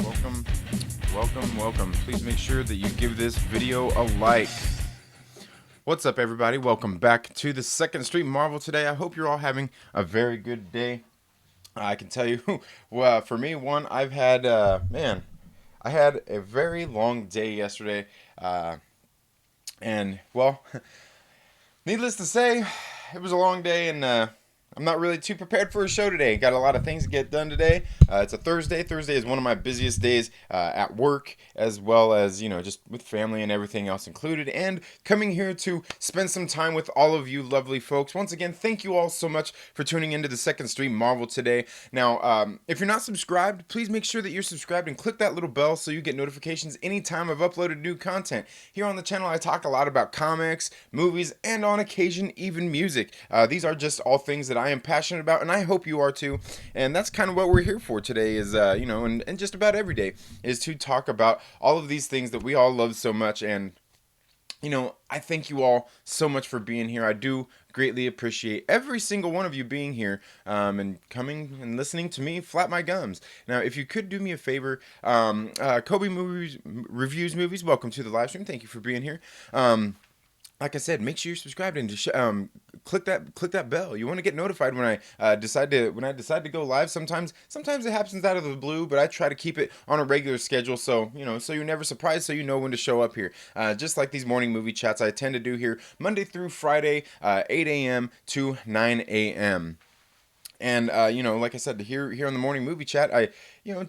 welcome, welcome. Please make sure that you give this video a like. What's up, everybody? Welcome back to the Second Street Marvel today. I hope you're all having a very good day. I can tell you, well, for me, I've had, I had a very long day yesterday, and well, needless to say, it was a long day, and I'm not really too prepared for a show today. Got a lot of things to get done today. It's a Thursday. Thursday is one of my busiest days at work, as well as, just with family and everything else included. And coming here to spend some time with all of you lovely folks. Once again, thank you all so much for tuning into the Second Street Marvel today. Now, if you're not subscribed, please make sure that you're subscribed and click that little bell so you get notifications anytime I've uploaded new content. Here on the channel, I talk a lot about comics, movies, and on occasion, even music. These are just all things that I am passionate about, and I hope you are too. And that's kind of what we're here for today is, and just about every day is to talk about all of these things that we all love so much. And, I thank you all so much for being here. I do greatly appreciate every single one of you being here and coming and listening to me flap my gums. Now, if you could do me a favor, Kobe Movies Reviews Movies, welcome to the live stream. Thank you for being here. Like I said, make sure you're subscribed and just click that bell. You want to get notified when I decide to go live. Sometimes it happens out of the blue, but I try to keep it on a regular schedule, so so you're never surprised, so you know when to show up here. Just like these morning movie chats I tend to do here Monday through Friday, 8 a.m. to 9 a.m. And like I said, here on the morning movie chat, I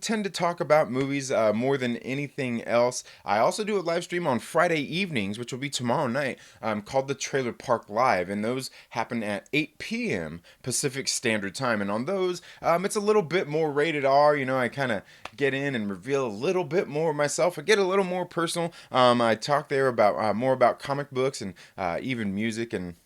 tend to talk about movies more than anything else. I also do a live stream on Friday evenings, which will be tomorrow night, called the Trailer Park Live, and those happen at 8 p.m. Pacific Standard Time. And on those, it's a little bit more rated R. I kind of get in and reveal a little bit more of myself. I get a little more personal. I talk there about more about comic books and even music, and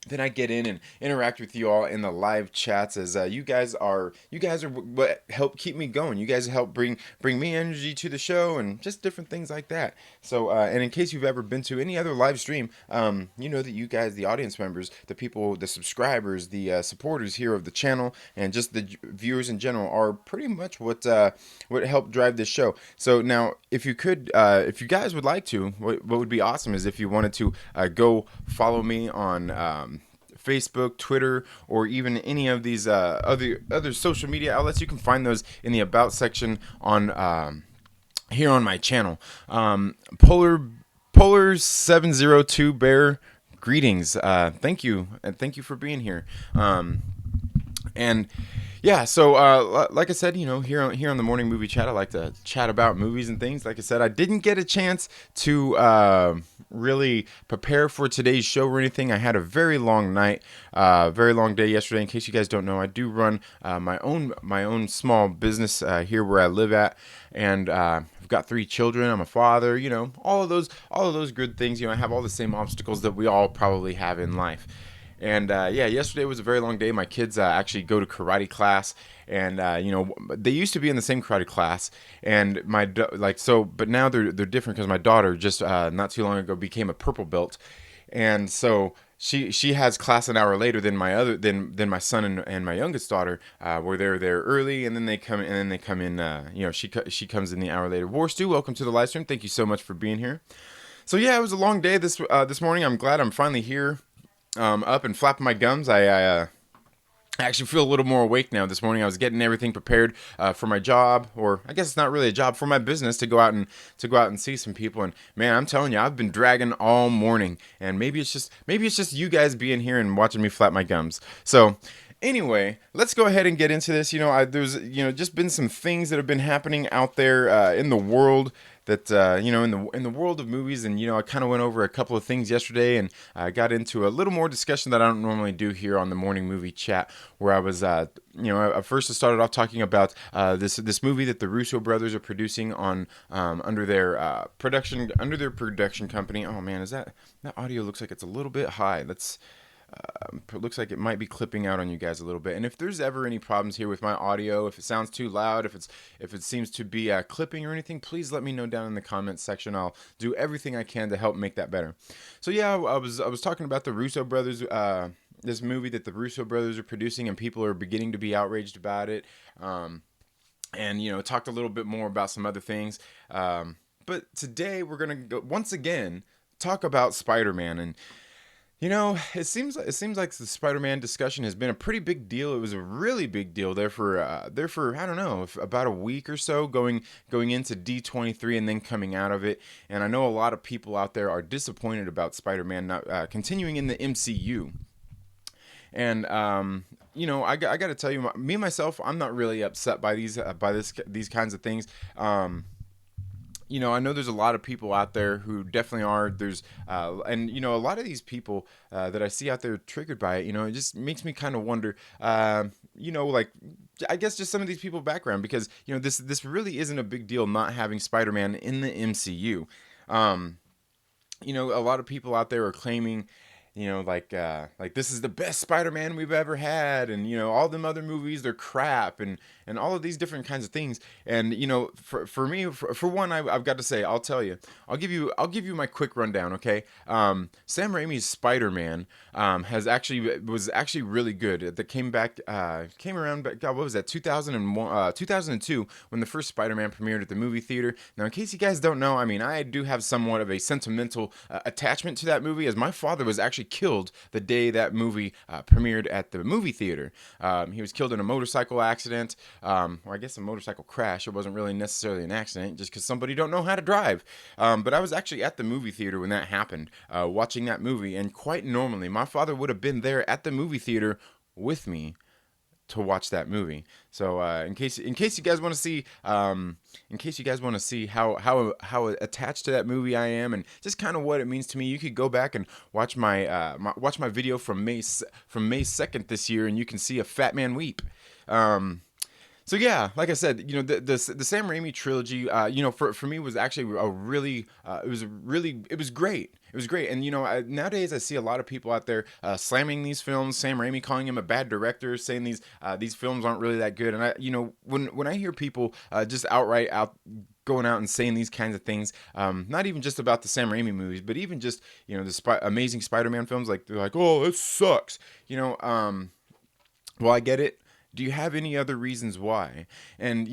then I get in and interact with you all in the live chats, as you guys are what help keep me going. You guys help bring me energy to the show and just different things like that. So and in case you've ever been to any other live stream, you know that you guys, the audience members, the people, the subscribers, the supporters here of the channel, and just the viewers in general are pretty much what helped drive this show. So now, if you guys would like to, what would be awesome is if you wanted to go follow me on Facebook, Twitter, or even any of these other social media outlets. You can find those in the About section on here on my channel. Polar 702 Bear, greetings. Thank you, and thank you for being here. And yeah, so like I said, here on the morning movie chat, I like to chat about movies and things. Like I said, I didn't get a chance to really prepare for today's show or anything. I had a very long night, very long day yesterday. In case you guys don't know, I do run my own small business here where I live at, and I've got 3 children. I'm a father. All of those good things. I have all the same obstacles that we all probably have in life. And yesterday was a very long day. My kids actually go to karate class, and they used to be in the same karate class, and but now they're different because my daughter just not too long ago became a purple belt, and so she has class an hour later than my son and my youngest daughter, where they're there early, and then they come in. She comes in the hour later. War Stew, welcome to the live stream. Thank you so much for being here. So yeah, it was a long day this morning. I'm glad I'm finally here. Up and flapping my gums. I actually feel a little more awake now. This morning I was getting everything prepared for my job, or I guess it's not really a job, for my business, to go out and see some people. And man, I'm telling you, I've been dragging all morning, and maybe it's just you guys being here and watching me flap my gums. So anyway, let's go ahead and get into this. There's just been some things that have been happening out there in the world that in the world of movies, and I kind of went over a couple of things yesterday, and I got into a little more discussion that I don't normally do here on the morning movie chat, where I was first I started off talking about this movie that the Russo brothers are producing on under their production company. Oh man, that audio looks like it's a little bit high. Looks like it might be clipping out on you guys a little bit. And if there's ever any problems here with my audio, if it sounds too loud, if it seems to be clipping or anything, please let me know down in the comments section. I'll do everything I can to help make that better. So yeah, I was talking about the Russo brothers, this movie that the Russo brothers are producing, and people are beginning to be outraged about it. and talked a little bit more about some other things. But today we're gonna go, once again, talk about Spider-Man. And it seems like the Spider-Man discussion has been a pretty big deal. It was a really big deal there for I don't know, about a week or so, going into D23 and then coming out of it. And I know a lot of people out there are disappointed about Spider-Man not continuing in the MCU. And I got to tell you, me myself, I'm not really upset by these kinds of things. I know there's a lot of people out there who definitely are. And a lot of these people that I see out there triggered by it. It just makes me kind of wonder. Like, I guess just some of these people background, because this really isn't a big deal not having Spider-Man in the MCU. A lot of people out there are claiming, like this is the best Spider-Man we've ever had, and all them other movies, they're crap, and all of these different kinds of things. And for me, for one, I've got to say, I'll tell you, I'll give you my quick rundown, okay? Sam Raimi's Spider-Man was actually really good. That came around back, God, what was that, 2001, 2002, when the first Spider-Man premiered at the movie theater. Now, in case you guys don't know, I mean, I do have somewhat of a sentimental attachment to that movie, as my father was actually killed the day that movie premiered at the movie theater. He was killed in a motorcycle accident, or I guess a motorcycle crash. It wasn't really necessarily an accident, just because somebody don't know how to drive. But I was actually at the movie theater when that happened, watching that movie, and quite normally, my father would have been there at the movie theater with me to watch that movie. So in case you guys want to see how attached to that movie I am, and just kind of what it means to me, you could go back and watch my video from May 2nd this year, and you can see a fat man weep. So yeah, like I said, the Sam Raimi trilogy, for me was actually it was great. It was great. And nowadays I see a lot of people out there slamming these films, Sam Raimi calling him a bad director, saying these films aren't really that good. And when I hear people just outright out going out and saying these kinds of things, not even just about the Sam Raimi movies, but even just the Amazing Spider-Man films, like they're like, oh, it sucks. Well, I get it. Do you have any other reasons why? And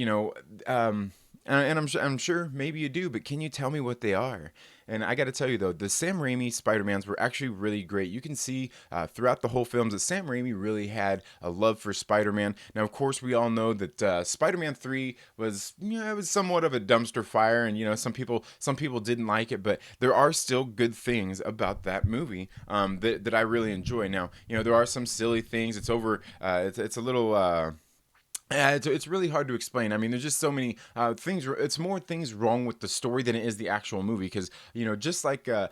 I'm sure maybe you do, but can you tell me what they are? And I got to tell you though, the Sam Raimi Spider-Mans were actually really great. You can see throughout the whole films that Sam Raimi really had a love for Spider-Man. Now, of course, we all know that Spider-Man 3 was, it was somewhat of a dumpster fire, and some people didn't like it, but there are still good things about that movie that I really enjoy. Now, there are some silly things. It's over. It's a little. It's really hard to explain. I mean, there's just so many things. It's more things wrong with the story than it is the actual movie. Because just like The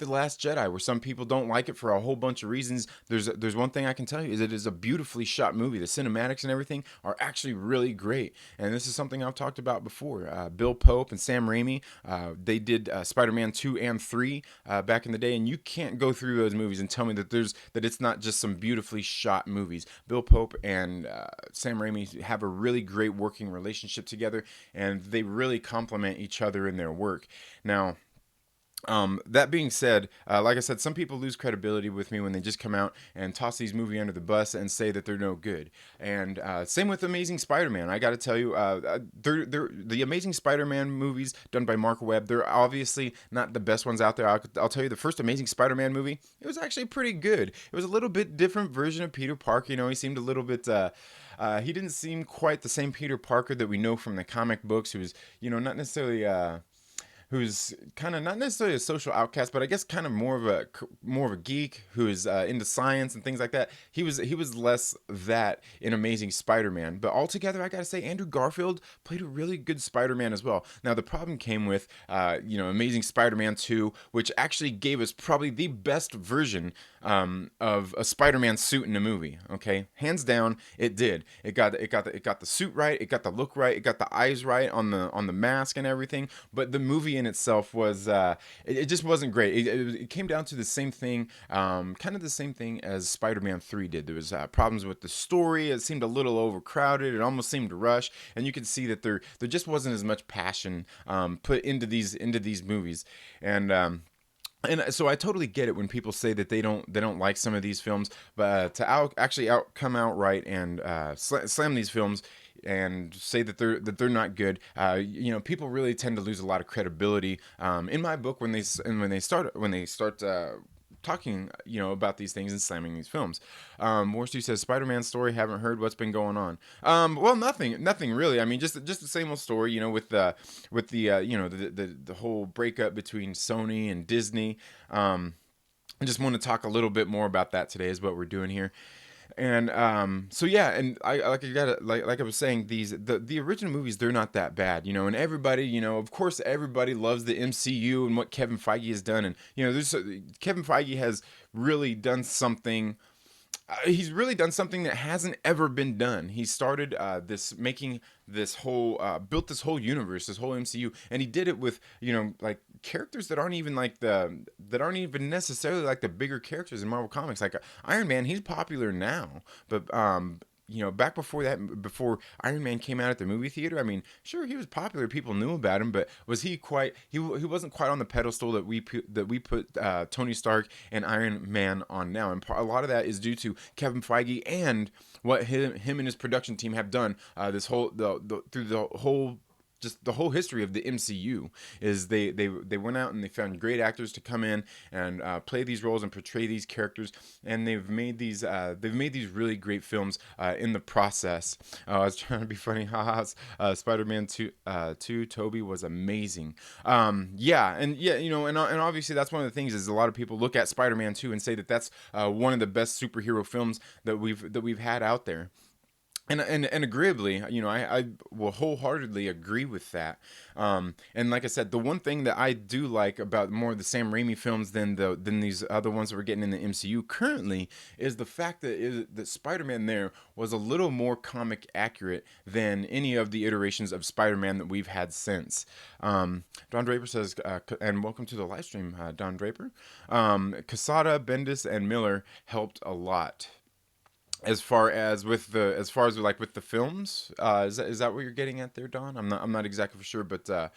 Last Jedi, where some people don't like it for a whole bunch of reasons, there's one thing I can tell you, is it is a beautifully shot movie. The cinematics and everything are actually really great. And this is something I've talked about before. Bill Pope and Sam Raimi, they did Spider-Man 2 and 3 back in the day, and you can't go through those movies and tell me that it's not just some beautifully shot movies. Bill Pope and Sam Raimi have a really great working relationship together, and they really complement each other in their work. Now, that being said, like I said, some people lose credibility with me when they just come out and toss these movies under the bus and say that they're no good. And same with Amazing Spider-Man. I got to tell you, the Amazing Spider-Man movies done by Mark Webb, they're obviously not the best ones out there. I'll tell you, the first Amazing Spider-Man movie, it was actually pretty good. It was a little bit different version of Peter Parker. He seemed a little bit. He didn't seem quite the same Peter Parker that we know from the comic books, who's not necessarily. Who's kind of not necessarily a social outcast, but I guess kind of more of a geek who's into science and things like that. He was less that in Amazing Spider-Man, but altogether, I gotta say, Andrew Garfield played a really good Spider-Man as well. Now, the problem came with Amazing Spider-Man 2, which actually gave us probably the best version of a Spider-Man suit in a movie. Okay, hands down, it did. It got the suit right. It got the look right. It got the eyes right on the mask and everything. But the movie in itself was it just wasn't great. It came down to the same thing, kind of the same thing as Spider-Man 3 did. There was problems with the story. It seemed a little overcrowded. It almost seemed to rush, and you could see that there just wasn't as much passion put into these movies. And so I totally get it when people say that they don't like some of these films, but to come out right and slam these films and say that they're not good, people really tend to lose a lot of credibility. In my book, when they start talking, about these things and slamming these films. Morstu says Spider-Man story. Haven't heard what's been going on. Well, nothing really. I mean, just the same old story. With the whole breakup between Sony and Disney. I just want to talk a little bit more about that today. Is what we're doing here. And so yeah, and like I was saying, the original movies, they're not that bad, and everybody, of course everybody loves the MCU and what Kevin Feige has done, and Kevin Feige has really done something. He's really done something that hasn't ever been done. He started making this whole built this whole universe, this whole MCU, and he did it with like characters that aren't even necessarily like the bigger characters in Marvel Comics. Like Iron Man, he's popular now, but back before that, before Iron Man came out at the movie theater, I mean, sure, he was popular, people knew about him, but was he quite? He wasn't quite on the pedestal that we put Tony Stark and Iron Man on now, and a lot of that is due to Kevin Feige and what him and his production team have done through the whole just the whole history of the MCU is they went out and they found great actors to come in and play these roles and portray these characters, and they've made these really great films in the process. I was trying to be funny, haha. Spider-Man 2, Toby was amazing. And obviously that's one of the things is a lot of people look at Spider-Man 2 and say that that's one of the best superhero films that we've had out there. And agreeably, I will wholeheartedly agree with that. And like I said, the one thing that I do like about more of the Sam Raimi films than these other ones that we're getting in the MCU currently is the fact that Spider-Man there was a little more comic accurate than any of the iterations of Spider-Man that we've had since. Don Draper says, and welcome to the live stream, Don Draper. Quesada, Bendis, and Miller helped a lot. As far as with the films, is that what you're getting at there, Don? I'm not exactly for sure, but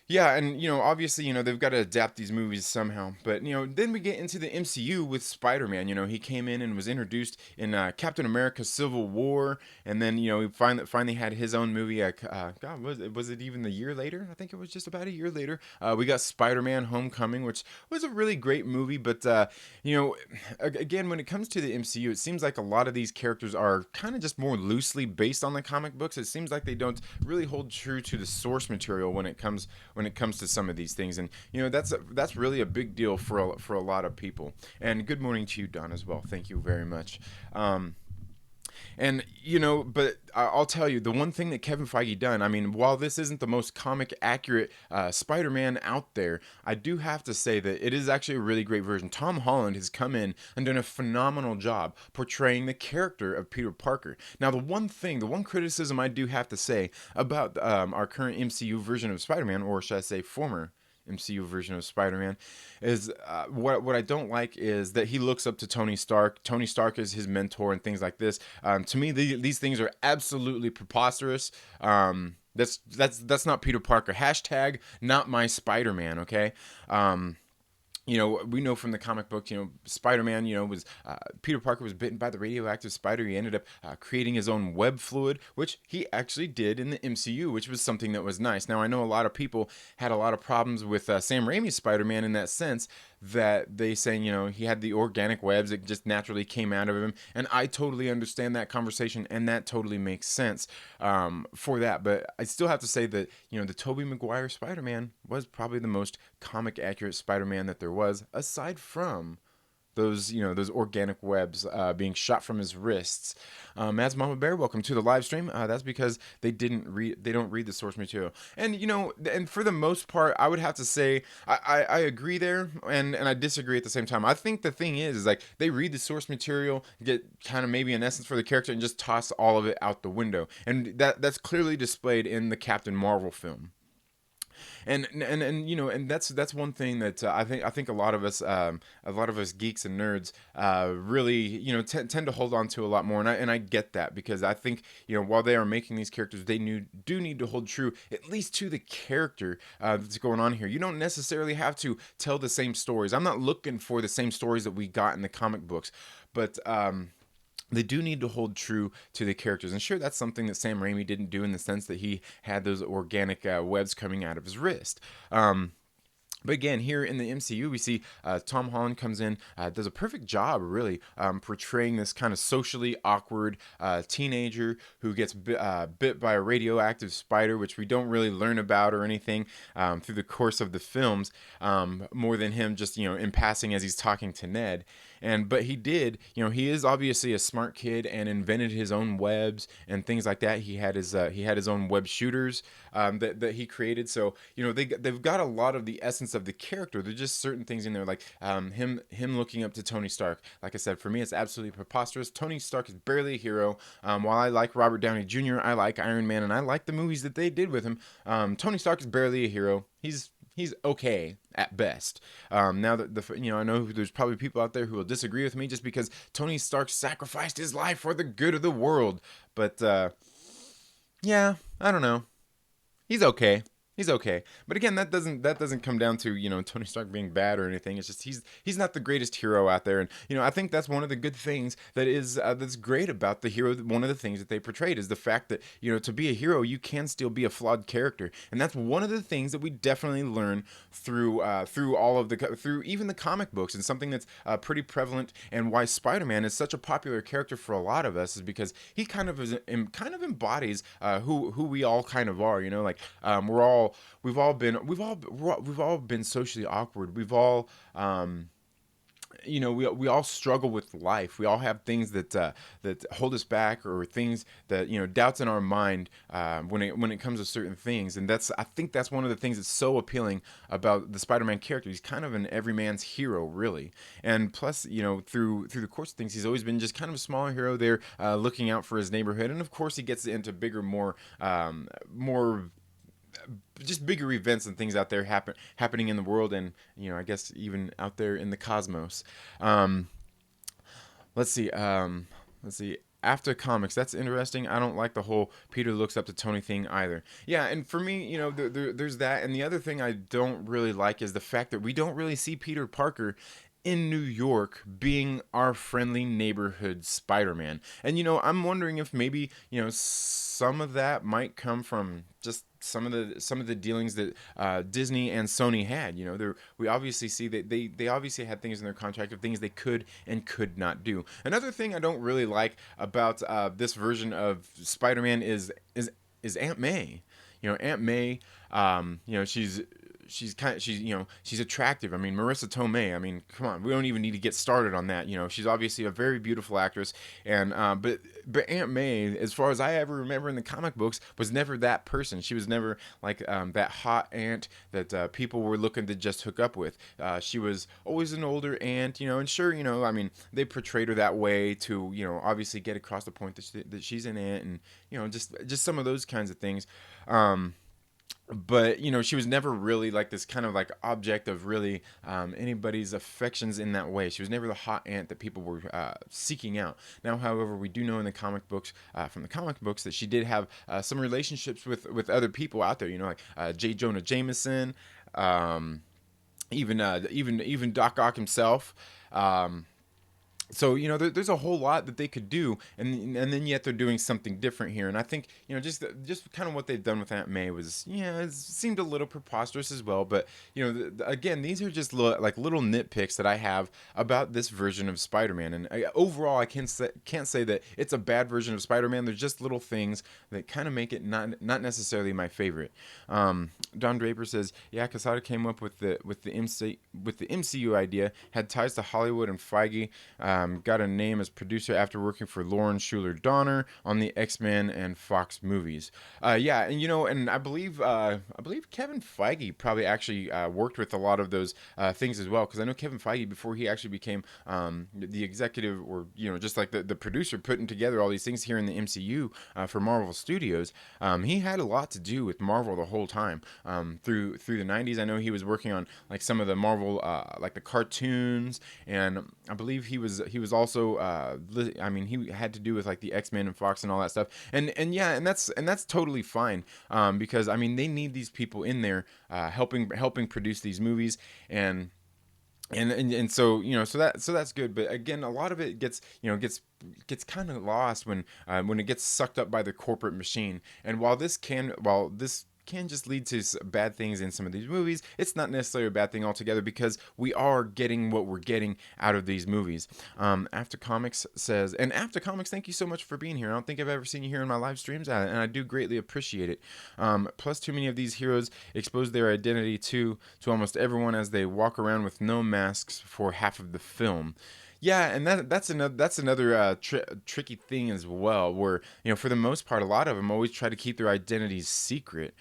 yeah, and obviously, they've got to adapt these movies somehow. But then we get into the MCU with Spider-Man. He came in and was introduced in Captain America: Civil War, and then he finally had his own movie. God, was it even the year later? I think it was just about a year later. We got Spider-Man: Homecoming, which was a really great movie. But again, when it comes to the MCU, it seems like a lot of these characters are kind of just more loosely based on the comic books. It seems like they don't really hold true to the source material when it comes to some of these things, and that's really a big deal for a lot of people. And good morning to you, Don, as well. Thank you very much. But I'll tell you, the one thing that Kevin Feige done, I mean, while this isn't the most comic accurate Spider-Man out there, I do have to say that it is actually a really great version. Tom Holland has come in and done a phenomenal job portraying the character of Peter Parker. Now, the one criticism I do have to say about our current MCU version of Spider-Man, or should I say former MCU version of Spider-Man, is what I don't like is that he looks up to Tony Stark. Tony Stark is his mentor and things like this. To me, these things are absolutely preposterous. That's not Peter Parker. Hashtag not my Spider-Man. Okay. We know from the comic books, Spider-Man, was Peter Parker was bitten by the radioactive spider. He ended up creating his own web fluid, which he actually did in the MCU, which was something that was nice. Now, I know a lot of people had a lot of problems with Sam Raimi's Spider-Man in that sense, that they saying, he had the organic webs, it just naturally came out of him. And I totally understand that conversation, and that totally makes sense for that. But I still have to say that, the Tobey Maguire Spider-Man was probably the most comic accurate Spider-Man that there was, aside from those organic webs being shot from his wrists. Mads Mama Bear, welcome to the live stream. That's because they don't read the source material. And and for the most part, I would have to say I agree there, and I disagree at the same time. I think the thing is like they read the source material, get kind of maybe an essence for the character, and just toss all of it out the window. And that's clearly displayed in the Captain Marvel film. And that's one thing that I think a lot of us geeks and nerds really tend to hold on to a lot more, and I get that, because I think while they are making these characters, they do need to hold true at least to the character that's going on here. You don't necessarily have to tell the same stories. I'm not looking for the same stories that we got in the comic books, but they do need to hold true to the characters. And sure, that's something that Sam Raimi didn't do in the sense that he had those organic webs coming out of his wrist. But again, here in the MCU, we see Tom Holland comes in, does a perfect job, really, portraying this kind of socially awkward teenager who gets bit by a radioactive spider, which we don't really learn about or anything through the course of the films, more than him just, in passing as he's talking to Ned. But he did, he is obviously a smart kid and invented his own webs and things like that. He had his own web shooters that he created. So they've got a lot of the essence of the character. There's just certain things in there, like him looking up to Tony Stark. Like I said, for me, it's absolutely preposterous. Tony Stark is barely a hero. While I like Robert Downey Jr., I like Iron Man, and I like the movies that they did with him. Tony Stark is barely a hero. He's okay at best. Now that I know there's probably people out there who will disagree with me just because Tony Stark sacrificed his life for the good of the world. But yeah, I don't know. He's okay. He's okay. But again, that doesn't come down to, Tony Stark being bad or anything. It's just he's not the greatest hero out there. And I think that's one of the good things that's great about the hero. One of the things that they portrayed is the fact that, to be a hero, you can still be a flawed character. And that's one of the things that we definitely learn through even the comic books, and something that's pretty prevalent, and why Spider-Man is such a popular character for a lot of us is because he kind of embodies who we all kind of are. Like we've all been socially awkward. We all struggle with life. We all have things that hold us back, or things that, doubts in our mind when it comes to certain things. And I think that's one of the things that's so appealing about the Spider-Man character. He's kind of an everyman's hero, really. And plus, through the course of things, he's always been just kind of a smaller hero there, looking out for his neighborhood. And of course, he gets into bigger, more just bigger events and things out there happening in the world, and I guess even out there in the cosmos. Um, let's see. After comics, that's interesting. I don't like the whole Peter looks up to Tony thing either. Yeah, and for me, there's that. And the other thing I don't really like is the fact that we don't really see Peter Parker in New York being our friendly neighborhood Spider-Man. And I'm wondering if maybe, some of that might come from just some of the dealings that Disney and Sony had. We obviously see that they obviously had things in their contract of things they could and could not do. Another thing I don't really like about this version of Spider-Man is Aunt May. Aunt May, she's attractive. I mean, Marissa Tomei. I mean, come on, we don't even need to get started on that. She's obviously a very beautiful actress, and but Aunt May, as far as I ever remember in the comic books, was never that person. She was never like that hot aunt that people were looking to just hook up with. She was always an older aunt, and sure, I mean, they portrayed her that way to, obviously get across the point that she's an aunt, and just some of those kinds of things. But she was never really like this kind of like object of really anybody's affections in that way. She was never the hot aunt that people were seeking out. Now, however, we do know in the comic books, from the comic books, that she did have some relationships with other people out there. Like J. Jonah Jameson, even Doc Ock himself. So there's a whole lot that they could do, and then yet they're doing something different here. And I think just kind of what they've done with Aunt May was, it seemed a little preposterous as well. But again, these are just like little nitpicks that I have about this version of Spider-Man. And overall, I can't say that it's a bad version of Spider-Man. There's just little things that kind of make it not necessarily my favorite. Don Draper says, yeah, Quesada came up with the MCU idea, had ties to Hollywood and Feige. Got a name as producer after working for Lauren Schuler Donner on the X-Men and Fox movies. Yeah, and and I believe Kevin Feige probably actually worked with a lot of those things as well, because I know Kevin Feige, before he actually became the executive, or just like the producer putting together all these things here in the MCU for Marvel Studios, he had a lot to do with Marvel the whole time through the 90s. I know he was working on like some of the Marvel like the cartoons, and I believe he was also I mean, he had to do with like the X-Men and Fox and all that stuff, and yeah, and that's totally fine, because I mean, they need these people in there helping produce these movies. And And so so that's good, but again a lot of it gets gets kind of lost when it gets sucked up by the corporate machine. And while this can just lead to bad things in some of these movies, it's not necessarily a bad thing altogether because we are getting what we're getting out of these movies. After Comics says, and After Comics, thank you so much for being here. I don't think I've ever seen you here in my live streams, and I do greatly appreciate it. Plus, too many of these heroes expose their identity to almost everyone as they walk around with no masks for half of the film. Yeah, and that's another tricky thing as well, where for the most part, a lot of them always try to keep their identities secret,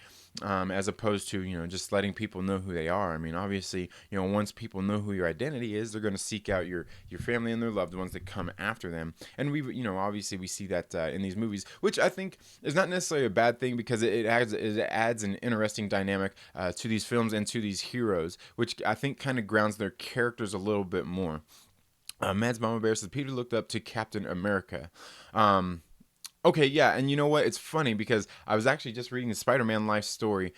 as opposed to just letting people know who they are. I mean, obviously, once people know who your identity is, they're going to seek out your family and their loved ones that come after them. And obviously we see that in these movies, which I think is not necessarily a bad thing because it adds an interesting dynamic to these films and to these heroes, which I think kind of grounds their characters a little bit more. Mads Mama Bear says Peter looked up to Captain America. Um, Okay, yeah, and you know what? It's funny because I was actually just reading the Spider-Man life story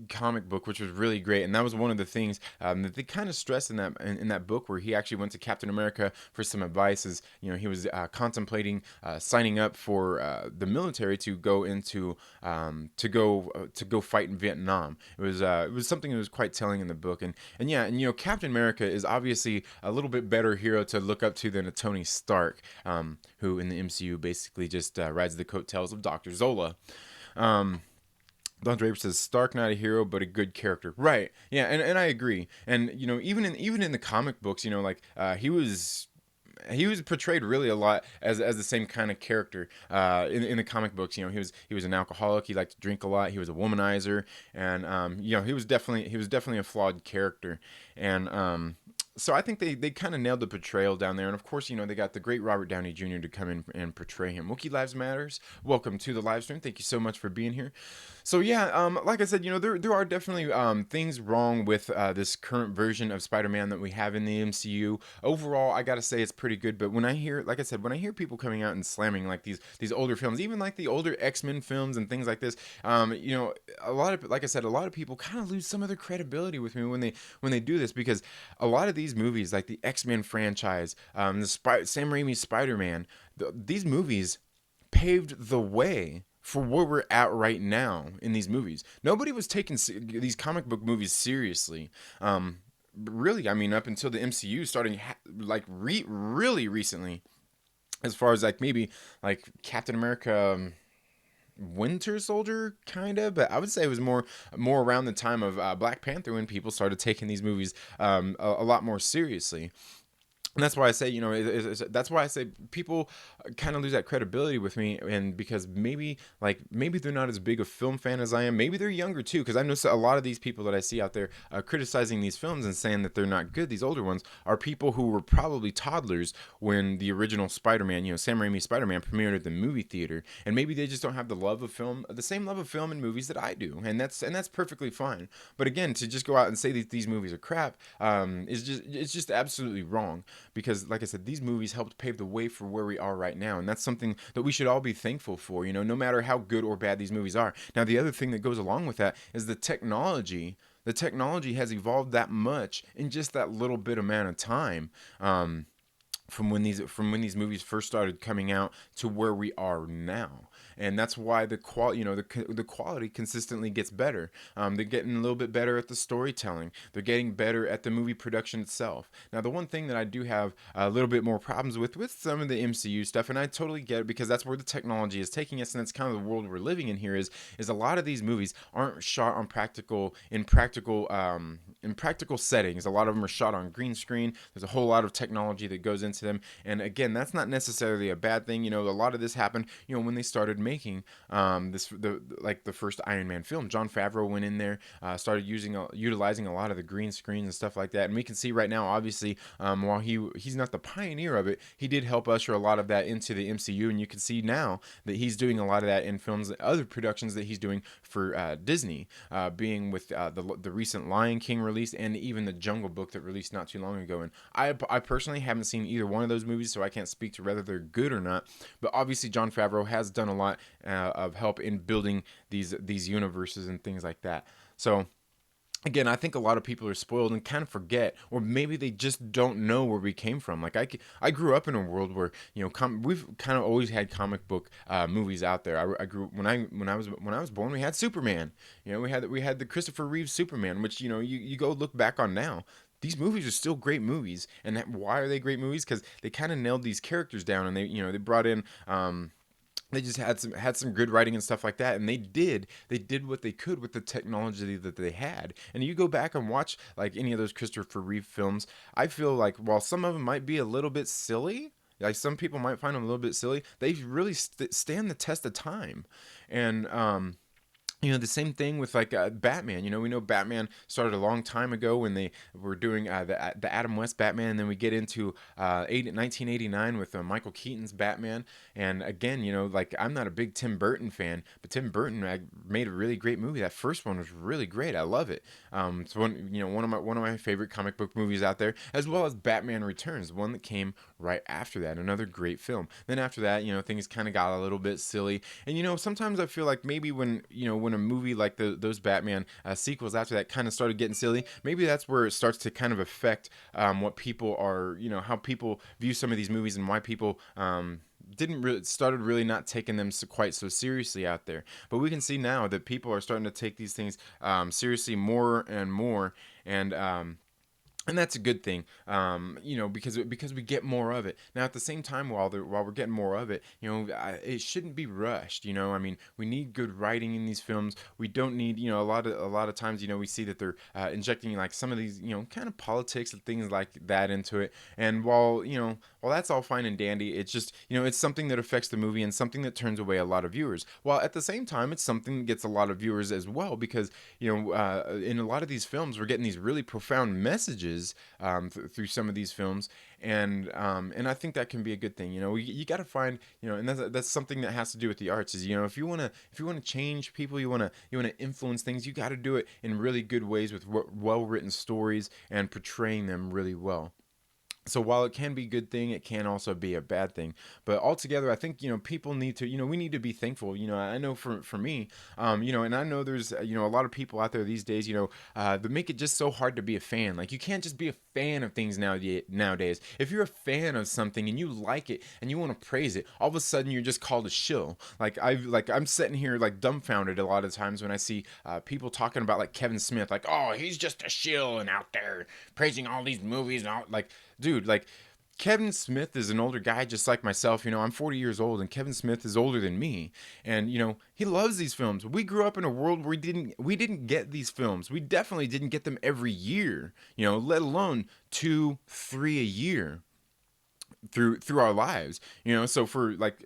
comic book, which was really great, and that was one of the things that they kind of stressed in that book, where he actually went to Captain America for some advice. Is he was contemplating signing up for the military to go into to go fight in Vietnam. It was something that was quite telling in the book, and yeah, and Captain America is obviously a little bit better hero to look up to than a Tony Stark, who in the MCU basically just rides the coattails of Dr. Zola. Um, Don Draper says Stark not a hero but a good character. Right. Yeah, and I agree. And even in the comic books, like he was portrayed really a lot as the same kind of character in the comic books. He was an alcoholic. He liked to drink a lot. He was a womanizer, and he was definitely a flawed character. And so I think they kind of nailed the portrayal down there. And of course, they got the great Robert Downey Jr. to come in and portray him. Wookiee Lives Matters, welcome to the live stream. Thank you so much for being here. So yeah, like I said, there are definitely things wrong with this current version of Spider-Man that we have in the MCU. Overall, I gotta say it's pretty good. But when I hear, like I said, when I hear people coming out and slamming like these older films, even like the older X-Men films and things like this, like I said, a lot of people kind of lose some of their credibility with me when they do this, because a lot of these movies, like the X-Men franchise, Sam Raimi's Spider-Man, these movies paved the way for where we're at right now in these movies. Nobody was taking these comic book movies seriously. Really, I mean, up until the MCU starting really recently, as far as like maybe like Captain America. Winter Soldier, kind of, but I would say it was more around the time of Black Panther when people started taking these movies a lot more seriously. And that's why I say, that's why I say people kind of lose that credibility with me, and because maybe they're not as big a film fan as I am. Maybe they're younger too, because I know a lot of these people that I see out there criticizing these films and saying that they're not good. These older ones are people who were probably toddlers when the original Spider-Man, Sam Raimi's Spider-Man, premiered at the movie theater, and maybe they just don't have the same love of film and movies that I do, and that's perfectly fine. But again, to just go out and say that these movies are crap it's just absolutely wrong, because like I said, these movies helped pave the way for where we are right now, and that's something that we should all be thankful for, no matter how good or bad these movies are. Now, the other thing that goes along with that is the technology has evolved that much in just that little bit amount of time, from when these movies first started coming out to where we are now. And that's why the quality consistently gets better. They're getting a little bit better at the storytelling. They're getting better at the movie production itself. Now, the one thing that I do have a little bit more problems with some of the MCU stuff, and I totally get it because that's where the technology is taking us, and that's kind of the world we're living in here. Is a lot of these movies aren't shot on practical settings. A lot of them are shot on green screen. There's a whole lot of technology that goes into them, and again, that's not necessarily a bad thing. A lot of this happened, when they started making the first Iron Man film. Jon Favreau went in there, started utilizing a lot of the green screens and stuff like that, and we can see right now, obviously, while he's not the pioneer of it, he did help usher a lot of that into the MCU, and you can see now that he's doing a lot of that in films, other productions that he's doing for Disney, being with the recent Lion King release, and even the Jungle Book that released not too long ago. And I personally haven't seen either one of those movies, so I can't speak to whether they're good or not. But obviously, Jon Favreau has done a lot of help in building these universes and things like that. So again, I think a lot of people are spoiled and kind of forget, or maybe they just don't know where we came from. Like I grew up in a world where we've kind of always had comic book movies out there. I grew when I was born, we had Superman. We had the Christopher Reeve Superman, which you go look back on now. These movies are still great movies, and why are they great movies? Because they kind of nailed these characters down, and they brought in. They just had some good writing and stuff like that, and they did what they could with the technology that they had. And you go back and watch like any of those Christopher Reeve films, I feel like while some of them might be a little bit silly, like some people might find them a little bit silly, they really stand the test of time. And the same thing with like Batman. We know Batman started a long time ago when they were doing the Adam West Batman, and then we get into 1989 with Michael Keaton's Batman. And again, like I'm not a big Tim Burton fan, but Tim Burton made a really great movie. That first one was really great. I love it. It's one of my favorite comic book movies out there, as well as Batman Returns, the one that came right after that. Another great film. Then after that, things kind of got a little bit silly. And sometimes I feel like maybe when a movie like those Batman sequels after that kind of started getting silly, maybe that's where it starts to kind of affect what people are, how people view some of these movies and why people didn't really started really not taking them quite so seriously out there. But we can see now that people are starting to take these things seriously more and more, and that's a good thing, because we get more of it. Now, at the same time, while we're getting more of it, it shouldn't be rushed. I mean, we need good writing in these films. We don't need, a lot of times, we see that they're injecting like some of these, kind of politics and things like that into it. And while that's all fine and dandy, it's just, it's something that affects the movie and something that turns away a lot of viewers. While at the same time, it's something that gets a lot of viewers as well, because in a lot of these films, we're getting these really profound messages through some of these films, and I think that can be a good thing. You got to find, and that's something that has to do with the arts. Is if you want to change people, you want to influence things, you got to do it in really good ways with well written stories and portraying them really well. So while it can be a good thing, it can also be a bad thing. But altogether, I think people need to, we need to be thankful. I know for me, and I know there's a lot of people out there these days, that make it just so hard to be a fan. Like you can't just be a fan of things nowadays. If you're a fan of something and you like it and you want to praise it, all of a sudden you're just called a shill. I'm sitting here like dumbfounded a lot of times when I see people talking about like Kevin Smith, like, oh, he's just a shill and out there praising all these movies and all, like, dude, like Kevin Smith is an older guy just like myself. I'm 40 years old and Kevin Smith is older than me. And he loves these films. We grew up in a world where we didn't get these films. We definitely didn't get them every year, let alone 2, 3 a year through our lives. So for like,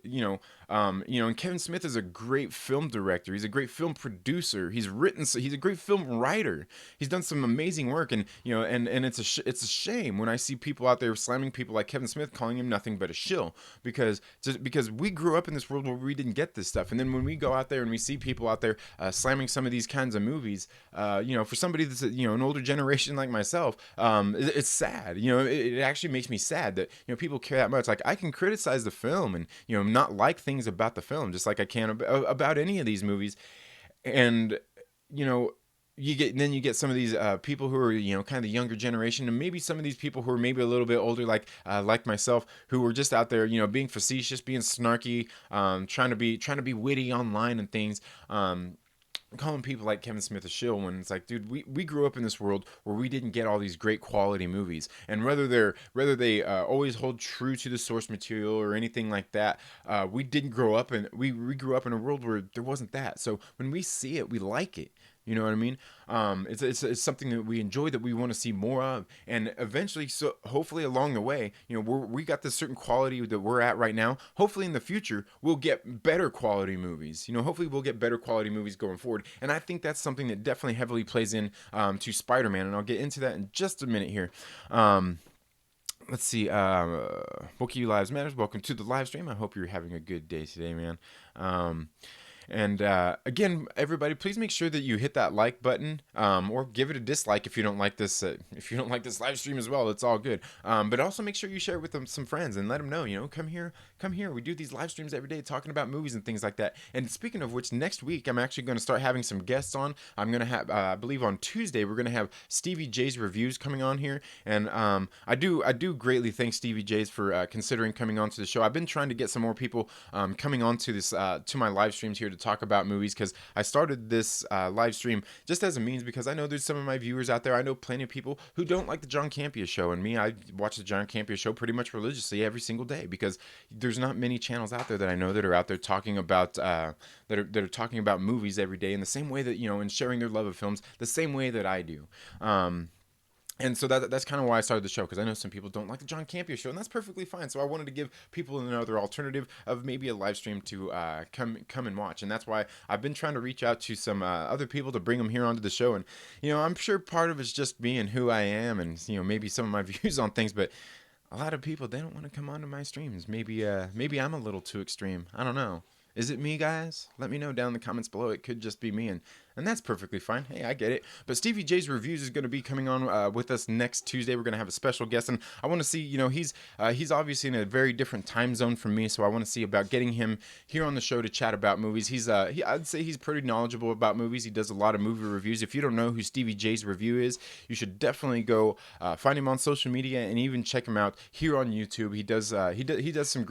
and Kevin Smith is a great film director. He's a great film producer. He's a great film writer. He's done some amazing work. And and it's a shame when I see people out there slamming people like Kevin Smith, calling him nothing but a shill, because we grew up in this world where we didn't get this stuff. And then when we go out there and we see people out there slamming some of these kinds of movies, for somebody that's an older generation like myself, it's sad. It actually makes me sad that people care that much. Like I can criticize the film and not like things about the film, just like I can about any of these movies. And you know you get some of these people who are kind of the younger generation, and maybe some of these people who are maybe a little bit older, like myself, who were just out there being facetious, being snarky, trying to be witty online and things. Calling people like Kevin Smith a shill, when it's like, dude, we grew up in this world where we didn't get all these great quality movies. And whether they always hold true to the source material or anything like that, we didn't grow up in we grew up in a world where there wasn't that. So when we see it, we like it. You know what I mean? It's something that we enjoy, that we want to see more of, and eventually, so hopefully along the way, we got this certain quality that we're at right now. Hopefully in the future, we'll get better quality movies. Hopefully we'll get better quality movies going forward, and I think that's something that definitely heavily plays in to Spider-Man, and I'll get into that in just a minute here. Let's see. Wookiee Lives Matters. Welcome to the live stream. I hope you're having a good day today, man. And again, everybody, please make sure that you hit that like button, or give it a dislike if you don't like this. If you don't like this live stream as well, it's all good. But also make sure you share it with some friends and let them know. Come here, come here. We do these live streams every day, talking about movies and things like that. And speaking of which, next week I'm actually going to start having some guests on. I'm going to have, I believe on Tuesday, we're going to have Stevie J's reviews coming on here, and I do greatly thank Stevie J's for considering coming on to the show. I've been trying to get some more people coming on to this to my live streams here to talk about movies, because I started this live stream just as a means, because I know there's some of my viewers out there. I know plenty of people who don't like the John Campea show, and me, I watch the John Campea show pretty much religiously every single day, because there's not many channels out there that I know that are out there talking about that are talking about movies every day in the same way that, and sharing their love of films the same way that I do. And so that's kind of why I started the show, because I know some people don't like the John Campea show, and that's perfectly fine. So I wanted to give people another alternative of maybe a live stream to come and watch, and that's why I've been trying to reach out to some other people to bring them here onto the show. And I'm sure part of it's just me and who I am, and maybe some of my views on things, but a lot of people, they don't want to come onto my streams. Maybe I'm a little too extreme. I don't know. Is it me, guys? Let me know down in the comments below. It could just be me, and that's perfectly fine. Hey, I get it. But Stevie J's Reviews is going to be coming on with us next Tuesday. We're going to have a special guest, and I want to see, he's obviously in a very different time zone from me, so I want to see about getting him here on the show to chat about movies. I'd say he's pretty knowledgeable about movies. He does a lot of movie reviews. If you don't know who Stevie J's Review is, you should definitely go find him on social media and even check him out here on YouTube. He does some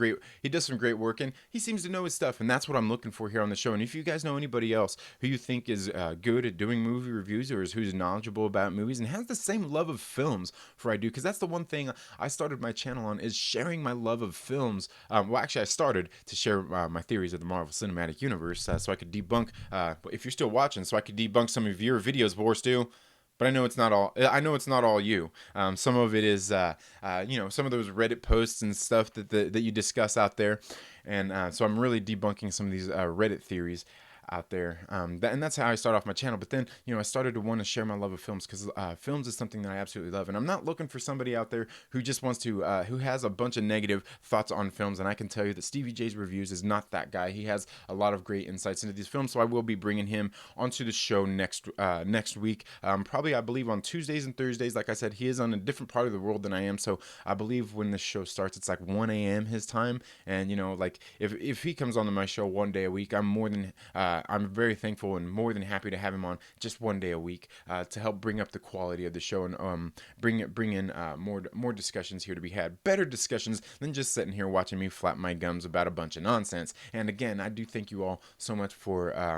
great work, and he seems to know his stuff, and that's what I'm looking for here on the show. And if you guys know anybody else who you think is good at doing movie reviews, or who's knowledgeable about movies and has the same love of films for I do, because that's the one thing I started my channel on, is sharing my love of films. Well, actually, I started to share my theories of the Marvel Cinematic Universe, so I could debunk, if you're still watching, so I could debunk some of your videos, Stu. But I know it's not all. I know it's not all you. Some of it is, some of those Reddit posts and stuff that you discuss out there, and so I'm really debunking some of these Reddit theories out there. And that's how I start off my channel. But then, I started to want to share my love of films, because films is something that I absolutely love. And I'm not looking for somebody out there who just wants to, who has a bunch of negative thoughts on films. And I can tell you that Stevie J's Reviews is not that guy. He has a lot of great insights into these films. So I will be bringing him onto the show next week. Probably, I believe, on Tuesdays and Thursdays. Like I said, he is on a different part of the world than I am. So I believe when the show starts, it's like 1 a.m. his time. And, like if he comes onto my show one day a week, I'm very thankful and more than happy to have him on just one day a week to help bring up the quality of the show, and bring in more discussions here to be had, better discussions than just sitting here watching me flap my gums about a bunch of nonsense. And again, I do thank you all so much for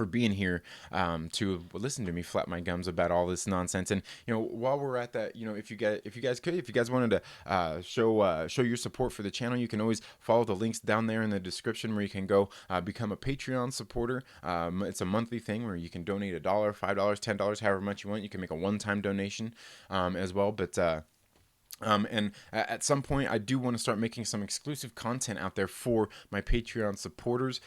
being here to listen to me flap my gums about all this nonsense. And while we're at that, if you guys wanted to show your support for the channel, you can always follow the links down there in the description, where you can go become a Patreon supporter. It's a monthly thing where you can donate $1, $5, $10, however much you want. You can make a one-time donation as well. But and at some point, I do want to start making some exclusive content out there for my Patreon supporters.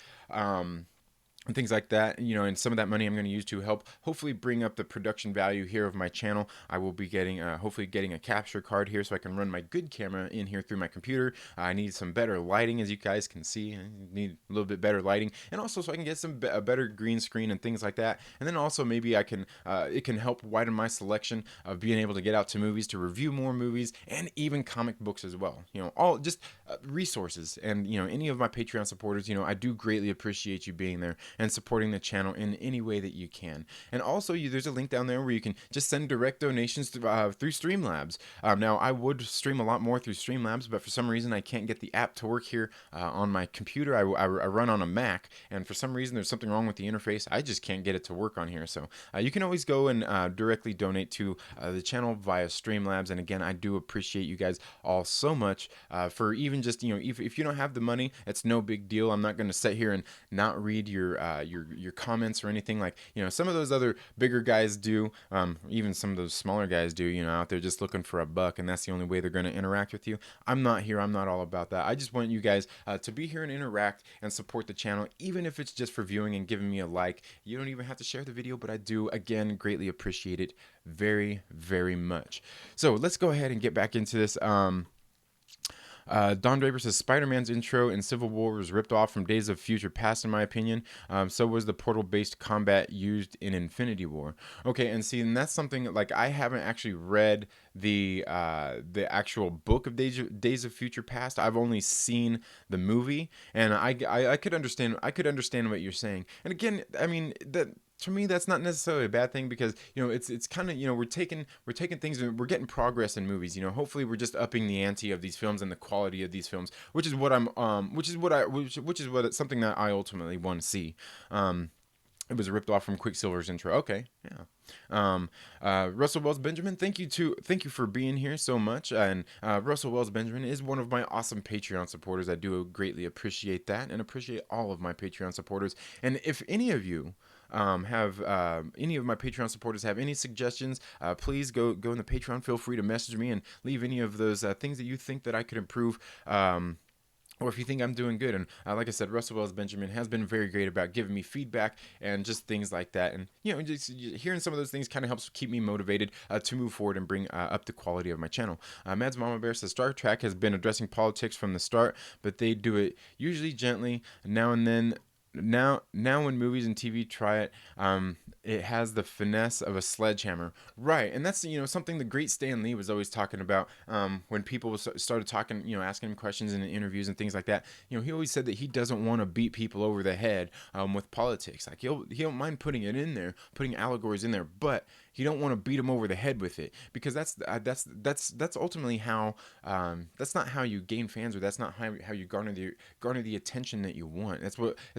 And things like that, and some of that money I'm going to use to help hopefully bring up the production value here of my channel. I will be getting hopefully getting a capture card here, so I can run my good camera in here through my computer. I need some better lighting, as you guys can see. I need a little bit better lighting, and also so I can get a better green screen and things like that. And then also maybe I can it can help widen my selection of being able to get out to movies, to review more movies, and even comic books as well. All just resources. And any of my Patreon supporters, I do greatly appreciate you being there and supporting the channel in any way that you can. And also, there's a link down there where you can just send direct donations through Streamlabs. Now, I would stream a lot more through Streamlabs, but for some reason I can't get the app to work here on my computer. I run on a Mac, and for some reason there's something wrong with the interface. I just can't get it to work on here. So you can always go and directly donate to the channel via Streamlabs. And again, I do appreciate you guys all so much for even just, if you don't have the money, it's no big deal. I'm not going to sit here and not read your comments or anything. Like, some of those other bigger guys do, even some of those smaller guys do, out there just looking for a buck, and that's the only way they're going to interact with you. I'm not here. I'm not all about that. I just want you guys to be here and interact and support the channel, even if it's just for viewing and giving me a like. You don't even have to share the video, but I do, again, greatly appreciate it very, very much. So let's go ahead and get back into this. Don Draper says Spider-Man's intro in Civil War was ripped off from Days of Future Past, in my opinion. So was the portal-based combat used in Infinity War. Okay, and see, and that's something like I haven't actually read the actual book of Days of Future Past. I've only seen the movie, and I could understand what you're saying. And again, I mean that to me that's not necessarily a bad thing, because it's kind of, we're taking things and we're getting progress in movies. Hopefully we're just upping the ante of these films and the quality of these films, which is what I'm which is what it's something that I ultimately want to see. It was ripped off from Quicksilver's intro. Okay, yeah. Russell Wells Benjamin, thank you for being here so much. And Russell Wells Benjamin is one of my awesome Patreon supporters. I do greatly appreciate that, and appreciate all of my Patreon supporters. And if any of you have any of my Patreon supporters have any suggestions, please go in the Patreon. Feel free to message me and leave any of those things that you think that I could improve. Or if you think I'm doing good. And like I said, Russell Wells Benjamin has been very great about giving me feedback and just things like that. And, just hearing some of those things kind of helps keep me motivated to move forward and bring up the quality of my channel. Mads Mama Bear says, Star Trek has been addressing politics from the start, but they do it usually gently. Now and then, now when movies and TV try it, it has the finesse of a sledgehammer, right? And that's something the great Stan Lee was always talking about. When people started talking, asking him questions in interviews and things like that, he always said that he doesn't want to beat people over the head with politics. Like he don't mind putting it in there, putting allegories in there, but he don't want to beat them over the head with it, because that's ultimately how that's not how you gain fans, or that's not how you garner the attention that you want. It's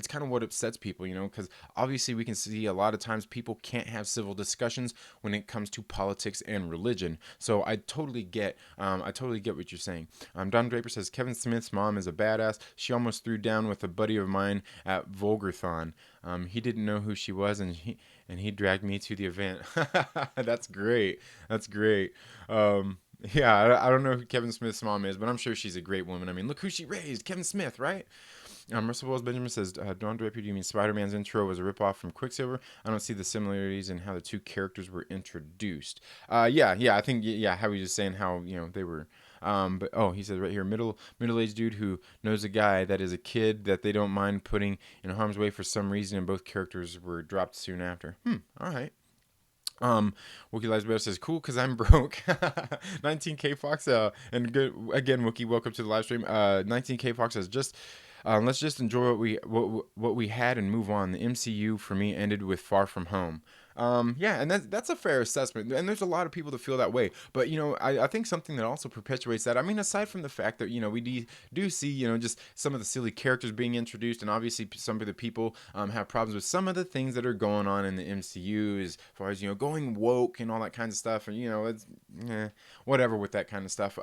kind of what upsets people, because obviously we can see a lot of times people can't have civil discussions when it comes to politics and religion. So I totally get what you're saying. Don Draper says Kevin Smith's mom is a badass. She almost threw down with a buddy of mine at Vulgarthon. He didn't know who she was, and he dragged me to the event. That's great. That's great. Yeah, I don't know who Kevin Smith's mom is, but I'm sure she's a great woman. I mean, look who she raised, Kevin Smith, right? Russell Wells Benjamin says, Don Draper, do you mean Spider-Man's intro was a ripoff from Quicksilver? I don't see the similarities in how the two characters were introduced. Yeah, I think, how he was just saying how, they were. But he says right here, middle-aged dude who knows a guy that is a kid that they don't mind putting in harm's way for some reason, and both characters were dropped soon after. All right. Wookie Lives Better says, cool, because I'm broke. 19K Fox, and good again, Wookie, welcome to the live stream. 19K Fox says, let's just enjoy what we had and move on. The MCU for me ended with Far From Home. Yeah, and that's a fair assessment, and there's a lot of people that feel that way. But I think something that also perpetuates that. I mean, aside from the fact that we do see just some of the silly characters being introduced, and obviously some of the people have problems with some of the things that are going on in the MCU as far as going woke and all that kind of stuff, and it's whatever with that kind of stuff.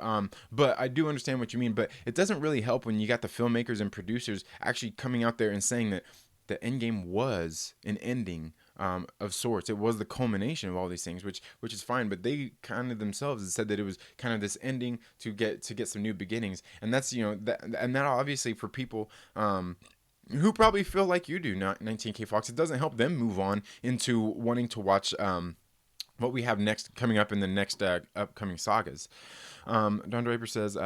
But I do understand what you mean. But it doesn't really help when you got the filmmakers and producers actually coming out there and saying that the Endgame was an ending of sorts. It was the culmination of all these things, which is fine. But they kind of themselves said that it was kind of this ending to get some new beginnings, and that's that obviously for people who probably feel like you do, not 19K Fox, it doesn't help them move on into wanting to watch what we have next coming up in the next upcoming sagas. Don Draper says,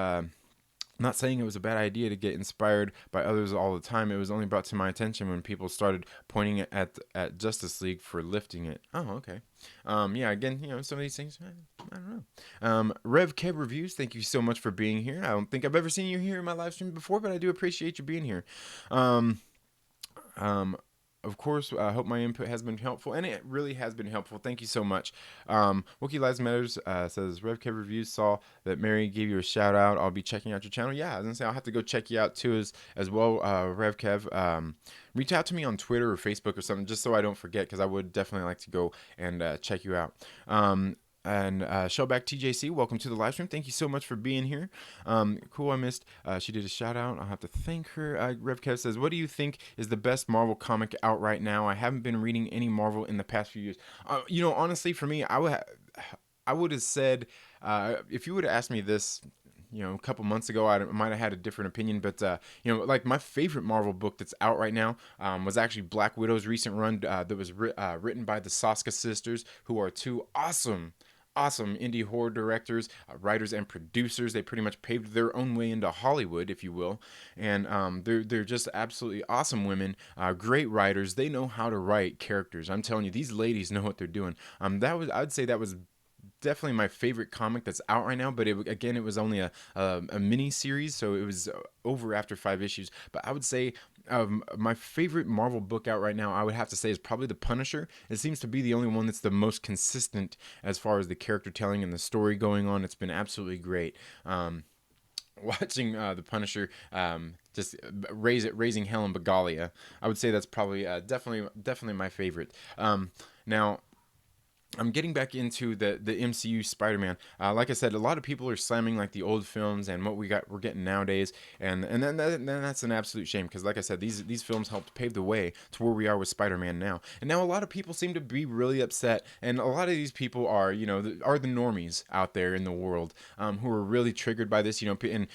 not saying it was a bad idea to get inspired by others all the time. It was only brought to my attention when people started pointing at Justice League for lifting it. Oh, okay. Yeah, again, some of these things, I don't know. Rev Kev Reviews, thank you so much for being here. I don't think I've ever seen you here in my live stream before, but I do appreciate you being here. Of course, I hope my input has been helpful, and it really has been helpful. Thank you so much. Wookie Lives Matters says, RevKev Reviews saw that Mary gave you a shout out. I'll be checking out your channel. Yeah, I was going to say, I'll have to go check you out too as well, RevKev. Reach out to me on Twitter or Facebook or something, just so I don't forget, because I would definitely like to go and check you out. And Shellback TJC, welcome to the live stream. Thank you so much for being here. Cool, I missed. She did a shout out. I'll have to thank her. Rev Kev says, what do you think is the best Marvel comic out right now? I haven't been reading any Marvel in the past few years. Honestly, for me, I would have said, if you would have asked me this, a couple months ago, I might have had a different opinion, but like my favorite Marvel book that's out right now was actually Black Widow's recent run that was written by the Soska sisters, who are two awesome awesome indie horror directors, writers, and producers. They pretty much paved their own way into Hollywood, if you will, and they're just absolutely awesome women, great writers. They know how to write characters. I'm telling you, these ladies know what they're doing. That was I'd say that was definitely my favorite comic that's out right now. But again, it was only a mini series, so it was over after 5 issues. But I would say my favorite Marvel book out right now, I would have to say, is probably The Punisher. It seems to be the only one that's the most consistent as far as the character telling and the story going on. It's been absolutely great. Watching The Punisher, just raising hell in Begalia. I would say that's probably definitely my favorite. Now I'm getting back into the MCU Spider-Man. Like I said, a lot of people are slamming like the old films and what we're getting nowadays, and then that's an absolute shame because, like I said, these films helped pave the way to where we are with Spider-Man now. And now a lot of people seem to be really upset, and a lot of these people are are the normies out there in the world, who are really triggered by this. And being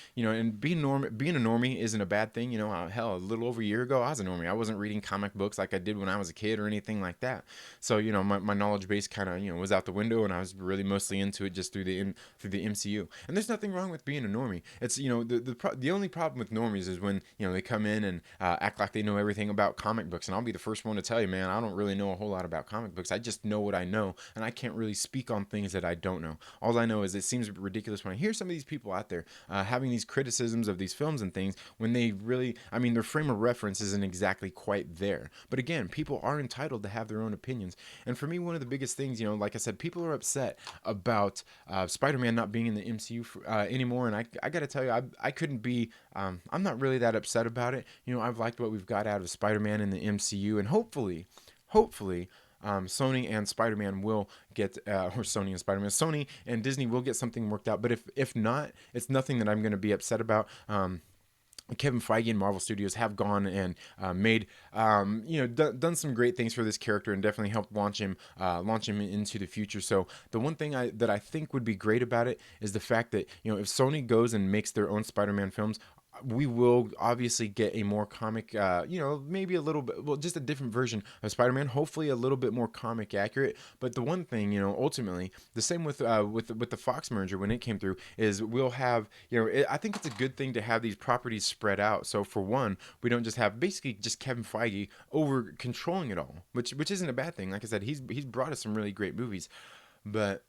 being a normie isn't a bad thing. Hell, a little over a year ago, I was a normie. I wasn't reading comic books like I did when I was a kid or anything like that. So my knowledge base kind of was out the window, and I was really mostly into it just through the MCU. And there's nothing wrong with being a normie. It's the only problem with normies is when they come in and act like they know everything about comic books. And I'll be the first one to tell you, man, I don't really know a whole lot about comic books. I just know what I know, and I can't really speak on things that I don't know. All I know is it seems ridiculous when I hear some of these people out there having these criticisms of these films and things when they really, I mean, their frame of reference isn't exactly quite there. But again, people are entitled to have their own opinions. And for me, one of the biggest things, like I said, people are upset about Spider-Man not being in the MCU anymore. And I got to tell you, I couldn't be, I'm not really that upset about it. I've liked what we've got out of Spider-Man in the MCU, and hopefully, Sony and Spider-Man will get, or Sony and Spider-Man, Sony and Disney will get something worked out. But if not, it's nothing that I'm going to be upset about. Kevin Feige and Marvel Studios have gone and made, done some great things for this character and definitely helped launch him into the future. So the one thing that I think would be great about it is the fact that if Sony goes and makes their own Spider-Man films, we will obviously get a more comic, maybe a little bit, well, just a different version of Spider-Man. Hopefully, a little bit more comic accurate. But the one thing, ultimately, the same with the Fox merger when it came through, is we'll have, I think it's a good thing to have these properties spread out. So for one, we don't just have basically just Kevin Feige over controlling it all, which isn't a bad thing. Like I said, he's brought us some really great movies, but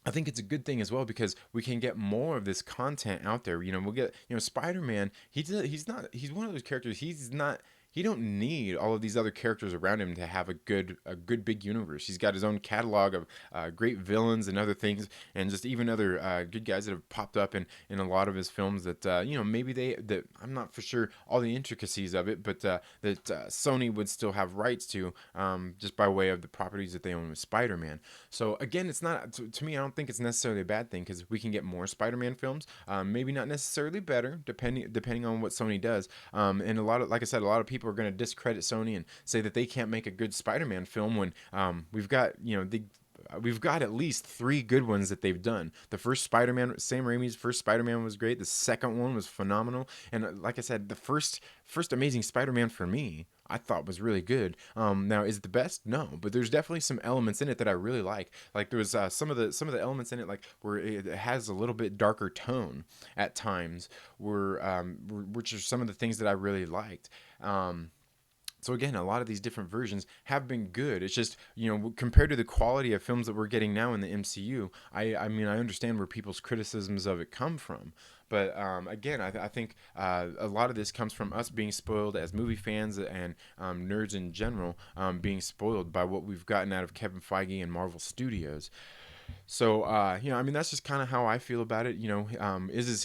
I think it's a good thing as well because we can get more of this content out there. We'll get, Spider-Man. He's one of those characters. He don't need all of these other characters around him to have a good big universe. He's got his own catalog of great villains and other things, and just even other good guys that have popped up in a lot of his films that maybe that I'm not for sure all the intricacies of it, but that Sony would still have rights to, just by way of the properties that they own with Spider-Man. So again, it's not to me. I don't think it's necessarily a bad thing because we can get more Spider-Man films. Maybe not necessarily better, depending on what Sony does. And like I said, a lot of people are going to discredit Sony and say that they can't make a good Spider-Man film when we've got we've got at least 3 good ones that they've done. The first Spider-Man, Sam Raimi's first Spider-Man was great. The second one was phenomenal. And like I said, the first Amazing Spider-Man for me, I thought was really good. Now, is it the best? No, but there's definitely some elements in it that I really like. Like there was some of the elements in it, like where it has a little bit darker tone at times, which are some of the things that I really liked. So again, a lot of these different versions have been good. It's just, compared to the quality of films that we're getting now in the MCU, I mean, I understand where people's criticisms of it come from. But again, I think a lot of this comes from us being spoiled as movie fans and nerds in general, being spoiled by what we've gotten out of Kevin Feige and Marvel Studios. So, I mean, that's just kind of how I feel about it. Is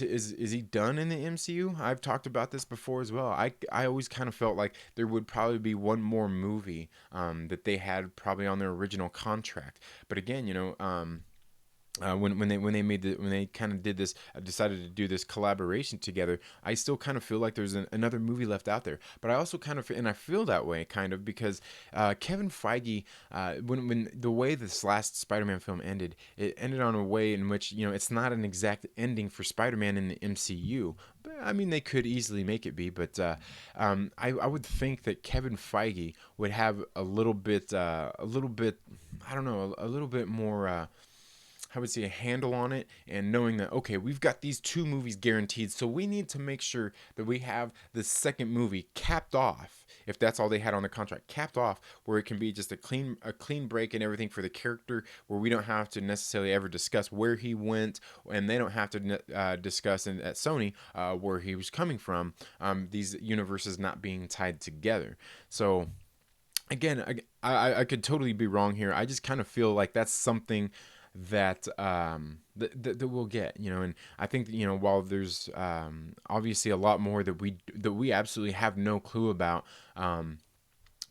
he done in the MCU? I've talked about this before as well. I always kind of felt like there would probably be one more movie that they had probably on their original contract. But again, when they kind of did this, decided to do this collaboration together, I still kind of feel like there's another movie left out there. But I also kind of, and I feel that way kind of because Kevin Feige, when the way this last Spider-Man film ended, it ended on a way in which it's not an exact ending for Spider-Man in the MCU. But I mean, they could easily make it be, but I would think that Kevin Feige would have a little bit, I don't know, a little bit more. I would say, a handle on it, and knowing that, okay, we've got these 2 movies guaranteed, so we need to make sure that we have the second movie capped off, if that's all they had on the contract, capped off, where it can be just a clean break and everything for the character, where we don't have to necessarily ever discuss where he went, and they don't have to discuss at Sony where he was coming from. These universes not being tied together. So again, I could totally be wrong here. I just kind of feel like that's something that that we'll get, and I think that, while there's obviously a lot more that we absolutely have no clue about.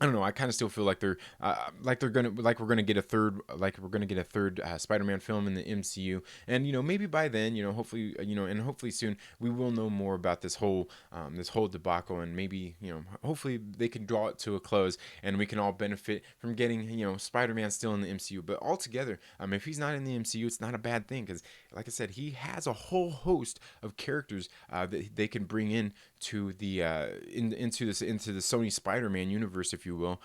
I don't know. I kind of still feel like we're gonna get a third Spider-Man film in the MCU, and maybe by then, hopefully, and hopefully soon, we will know more about this whole debacle, and maybe, hopefully they can draw it to a close, and we can all benefit from getting, Spider-Man still in the MCU. But altogether, if he's not in the MCU, it's not a bad thing, because, like I said, he has a whole host of characters that they can bring in to the into the Sony Spider-Man universe, if you will.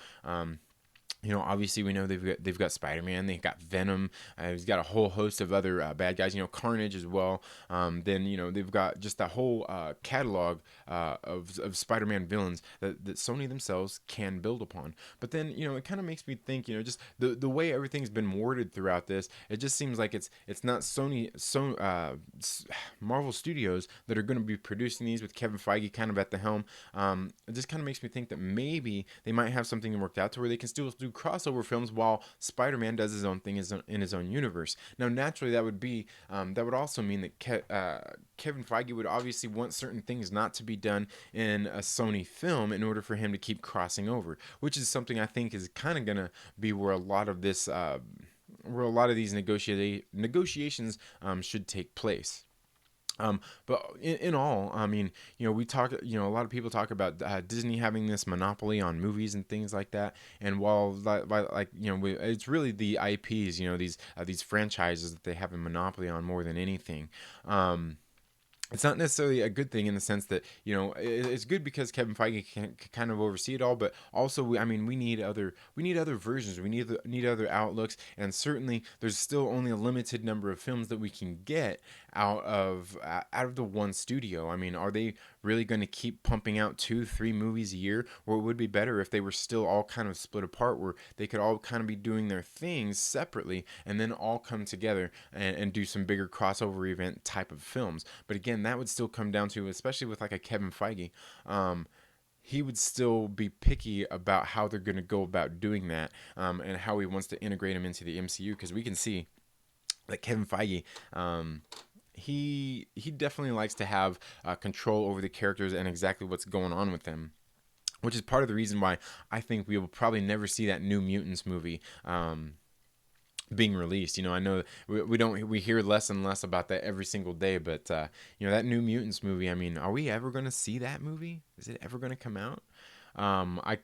Obviously we know they've got Spider-Man, they've got Venom, he's got a whole host of other bad guys, Carnage as well. Then they've got just that whole catalog of Spider-Man villains that Sony themselves can build upon. But then it kind of makes me think, just the way everything's been worded throughout this, it just seems like it's not Marvel Studios that are going to be producing these with Kevin Feige kind of at the helm. It just kind of makes me think that maybe they might have something worked out to where they can still do crossover films while Spider-Man does his own thing in his own universe. Now, naturally, that would also mean that Kevin Feige would obviously want certain things not to be done in a Sony film in order for him to keep crossing over, which is something I think is kind of gonna be where a lot of this, where a lot of these negotiations should take place. But in all, I mean, we talk, a lot of people talk about Disney having this monopoly on movies and things like that. And while it's really the IPs, these franchises that they have a monopoly on more than anything. It's not necessarily a good thing in the sense that it's good because Kevin Feige can kind of oversee it all, but also we need other versions, we need other outlooks, and certainly there's still only a limited number of films that we can get out of the one studio. I mean, are they really going to keep pumping out 2-3 movies a year, or it would be better if they were still all kind of split apart, where they could all kind of be doing their things separately and then all come together and do some bigger crossover event type of films. But again, that would still come down to, especially with like a Kevin Feige, he would still be picky about how they're going to go about doing that, and how he wants to integrate them into the MCU, because we can see that Kevin Feige, he definitely likes to have control over the characters and exactly what's going on with them, which is part of the reason why I think we will probably never see that New Mutants movie being released. I know we hear less and less about that every single day, but that New Mutants movie, I mean, are we ever going to see that movie? Is it ever going to come out? I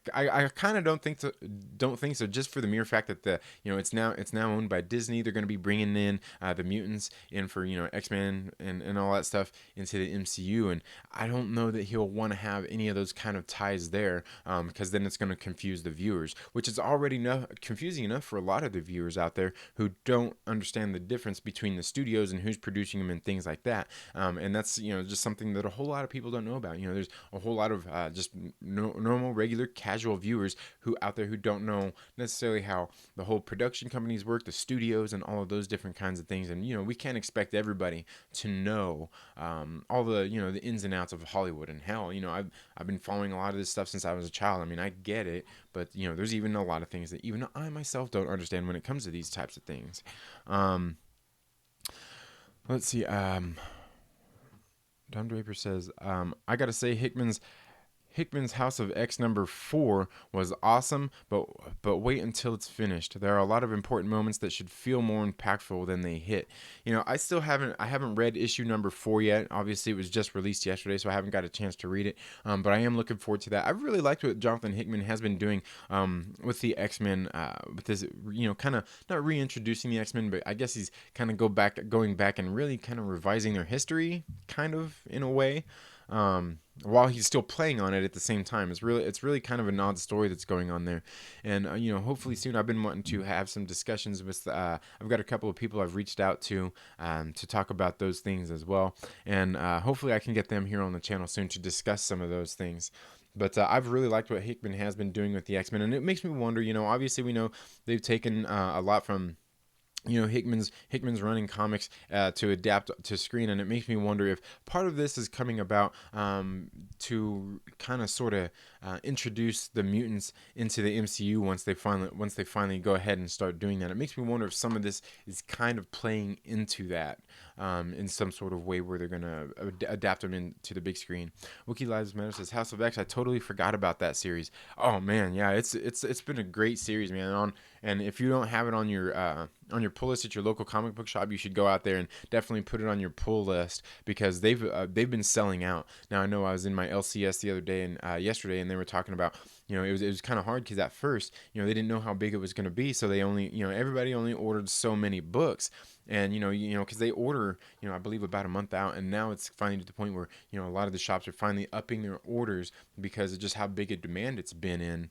kind of don't think so, just for the mere fact that it's now owned by Disney. They're going to be bringing in the mutants in for X-Men and all that stuff into the MCU, and I don't know that he'll want to have any of those kind of ties there, because then it's going to confuse the viewers, which is already confusing enough for a lot of the viewers out there who don't understand the difference between the studios and who's producing them and things like that. And that's just something that a whole lot of people don't know about. There's a whole lot of just normal, regular, casual viewers who don't know necessarily how the whole production companies work, the studios, and all of those different kinds of things. And we can't expect everybody to know all the the ins and outs of Hollywood. And hell, I've been following a lot of this stuff since I was a child. I mean, I get it, but there's even a lot of things that even I myself don't understand when it comes to these types of things. Let's see. Don Draper says, I gotta say, Hickman's House of X #4 was awesome, but wait until it's finished. There are a lot of important moments that should feel more impactful than they hit. I haven't read issue #4 yet. Obviously, it was just released yesterday, so I haven't got a chance to read it. But I am looking forward to that. I really liked what Jonathan Hickman has been doing with the X-Men, with this, kind of not reintroducing the X-Men, but I guess he's kind of going back and really kind of revising their history, kind of in a way. while he's still playing on it at the same time. It's really kind of an odd story that's going on there, and hopefully soon. I've been wanting to have some discussions with. I've got a couple of people I've reached out to talk about those things as well, and hopefully I can get them here on the channel soon to discuss some of those things. But I've really liked what Hickman has been doing with the X-Men, and it makes me wonder. Obviously we know they've taken a lot from Hickman's running comics to adapt to screen, and it makes me wonder if part of this is coming about to kind of sort of introduce the mutants into the MCU once they finally go ahead and start doing that. It makes me wonder if some of this is kind of playing into that in some sort of way where they're gonna adapt them into the big screen. Wookiee Lives Matter says House of X. I totally forgot about that series. Oh man, yeah, it's been a great series, man. And if you don't have it on your pull list at your local comic book shop, you should go out there and definitely put it on your pull list because they've been selling out. Now I know I was in my LCS the other day and yesterday, and they were talking about it was kind of hard because at first they didn't know how big it was going to be, so they only everybody only ordered so many books. And because they order I believe about a month out, and now it's finally to the point where a lot of the shops are finally upping their orders because of just how big a demand it's been in.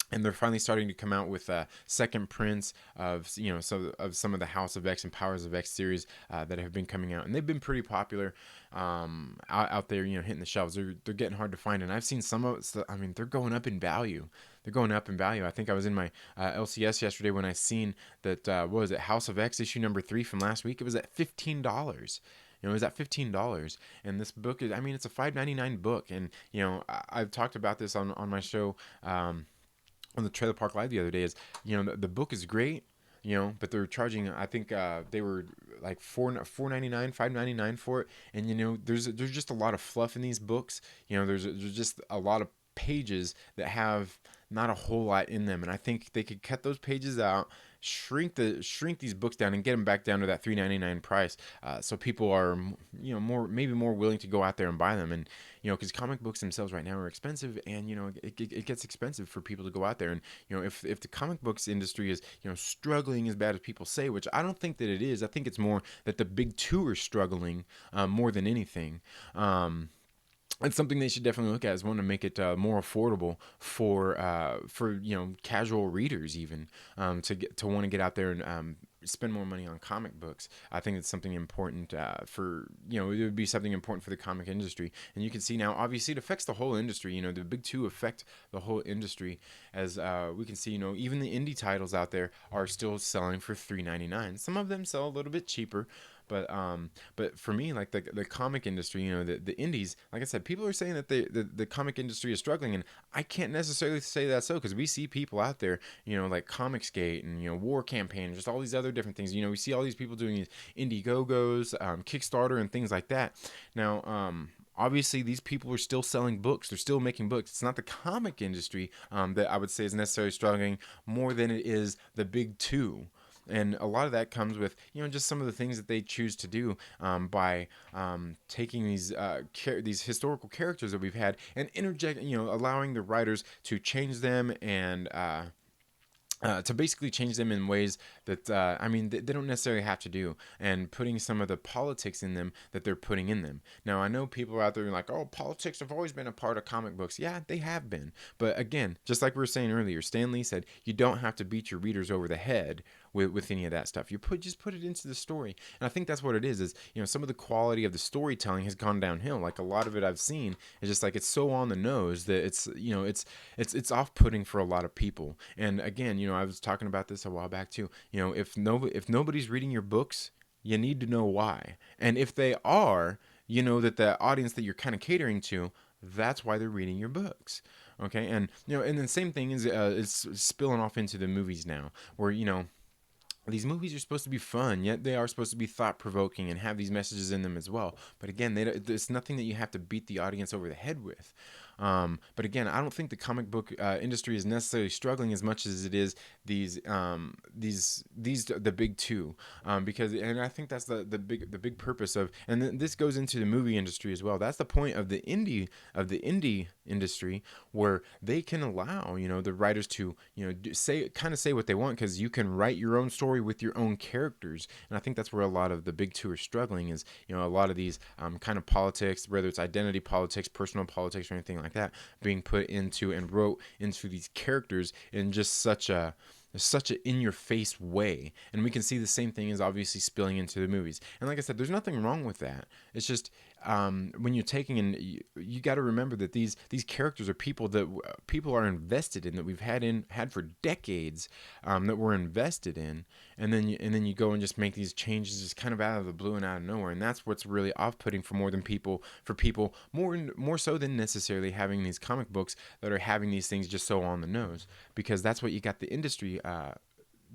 And they're finally starting to come out with second prints of some of the House of X and Powers of X series that have been coming out, and they've been pretty popular out there, hitting the shelves. They're getting hard to find, and I've seen some of it. I mean, they're going up in value. They're going up in value. I think I was in my LCS yesterday when I seen that what was it, House of X issue number 3 from last week. It was at $15. It was at $15, and this book is. I mean, it's a $5.99 book, and I've talked about this on my show. On the Trailer Park Live the other day is the book is great, but they're charging. I think they were like $4.99, $5.99 for it, and there's just a lot of fluff in these books. There's just a lot of pages that have not a whole lot in them, and I think they could cut those pages out, shrink these books down, and get them back down to that $3.99 price, so people are more willing to go out there and buy them. And because comic books themselves right now are expensive, and it gets expensive for people to go out there. And if the comic books industry is struggling as bad as people say, which I don't think that it is. I think it's more that the big two are struggling more than anything. It's something they should definitely look at, is one to make it more affordable for casual readers, even to want to get out there and spend more money on comic books. I think it's something important for it would be something important for the comic industry. And you can see now, obviously, it affects the whole industry. The big two affect the whole industry, as we can see. Even the indie titles out there are still selling for $3.99. Some of them sell a little bit cheaper. But for me, like the comic industry, the indies, like I said, people are saying that the comic industry is struggling, and I can't necessarily say that's so, because we see people out there, like Comicsgate and War Campaign, just all these other different things. We see all these people doing these Indiegogos, Kickstarter, and things like that. Now, obviously, these people are still selling books. They're still making books. It's not the comic industry that I would say is necessarily struggling more than it is the big two. And a lot of that comes with just some of the things that they choose to do by taking these historical characters that we've had and interjecting, allowing the writers to change them and to basically change them in ways that they don't necessarily have to do, and putting some of the politics in them that they're putting in them. Now, I know people are out there like, oh, politics have always been a part of comic books. Yeah, they have been. But again, just like we were saying earlier, Stan Lee said you don't have to beat your readers over the head with any of that stuff. Just put it into the story. And I think that's what it is some of the quality of the storytelling has gone downhill. Like, a lot of it I've seen is just like, it's so on the nose that it's off-putting for a lot of people. And again, I was talking about this a while back too. If nobody's reading your books, you need to know why. And if they are, that the audience that you're kind of catering to, that's why they're reading your books. Okay, and and the same thing is it's spilling off into the movies now, where these movies are supposed to be fun, yet they are supposed to be thought-provoking and have these messages in them as well. But again, it's nothing that you have to beat the audience over the head with. But again, I don't think the comic book industry is necessarily struggling as much as it is these the big two, because and I think that's the big purpose of, and this goes into the movie industry as well. That's the point of the indie industry, where they can allow the writers to say what they want, because you can write your own story with your own characters. And I think that's where a lot of the big two are struggling, is a lot of these kind of politics, whether it's identity politics, personal politics, or anything like that, being put into and wrote into these characters in just such a in your face way. And we can see the same thing is obviously spilling into the movies. And like I said, there's nothing wrong with that. It's just when you're taking, and you got to remember that these characters are people that people are invested in, that we've had for decades, that we're invested in. And then you go and just make these changes just kind of out of the blue and out of nowhere. And that's what's really off-putting for people more so than necessarily having these comic books that are having these things just so on the nose, because that's what you got the industry,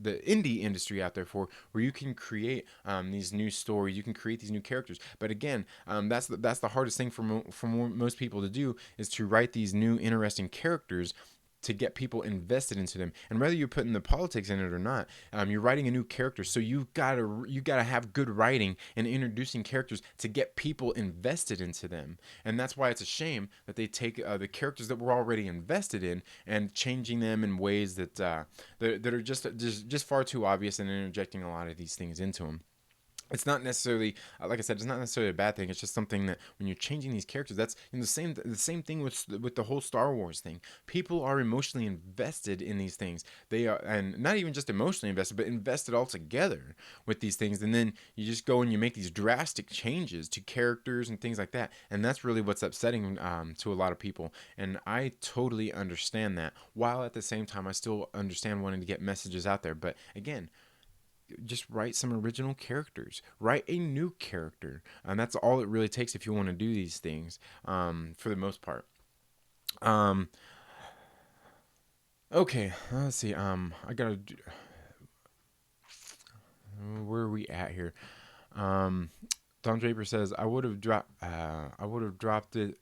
the indie industry out there for, where you can create these new stories, you can create these new characters. But again, that's the hardest thing for most people to do, is to write these new interesting characters to get people invested into them. And whether you're putting the politics in it or not, you're writing a new character, so you gotta have good writing and introducing characters to get people invested into them. And that's why it's a shame that they take the characters that we're already invested in and changing them in ways that are just far too obvious, and interjecting a lot of these things into them. It's not necessarily, like I said, it's not necessarily a bad thing. It's just something that when you're changing these characters, that's the same thing with the whole Star Wars thing. People are emotionally invested in these things. They are, and not even just emotionally invested, but invested altogether with these things. And then you just go and you make these drastic changes to characters and things like that. And that's really what's upsetting to a lot of people. And I totally understand that. While at the same time, I still understand wanting to get messages out there. But again, just write some original characters, write a new character, and that's all it really takes if you want to do these things, for the most part. um okay, let's see. I gotta where are we at here? um Don Draper says, I would have dropped it.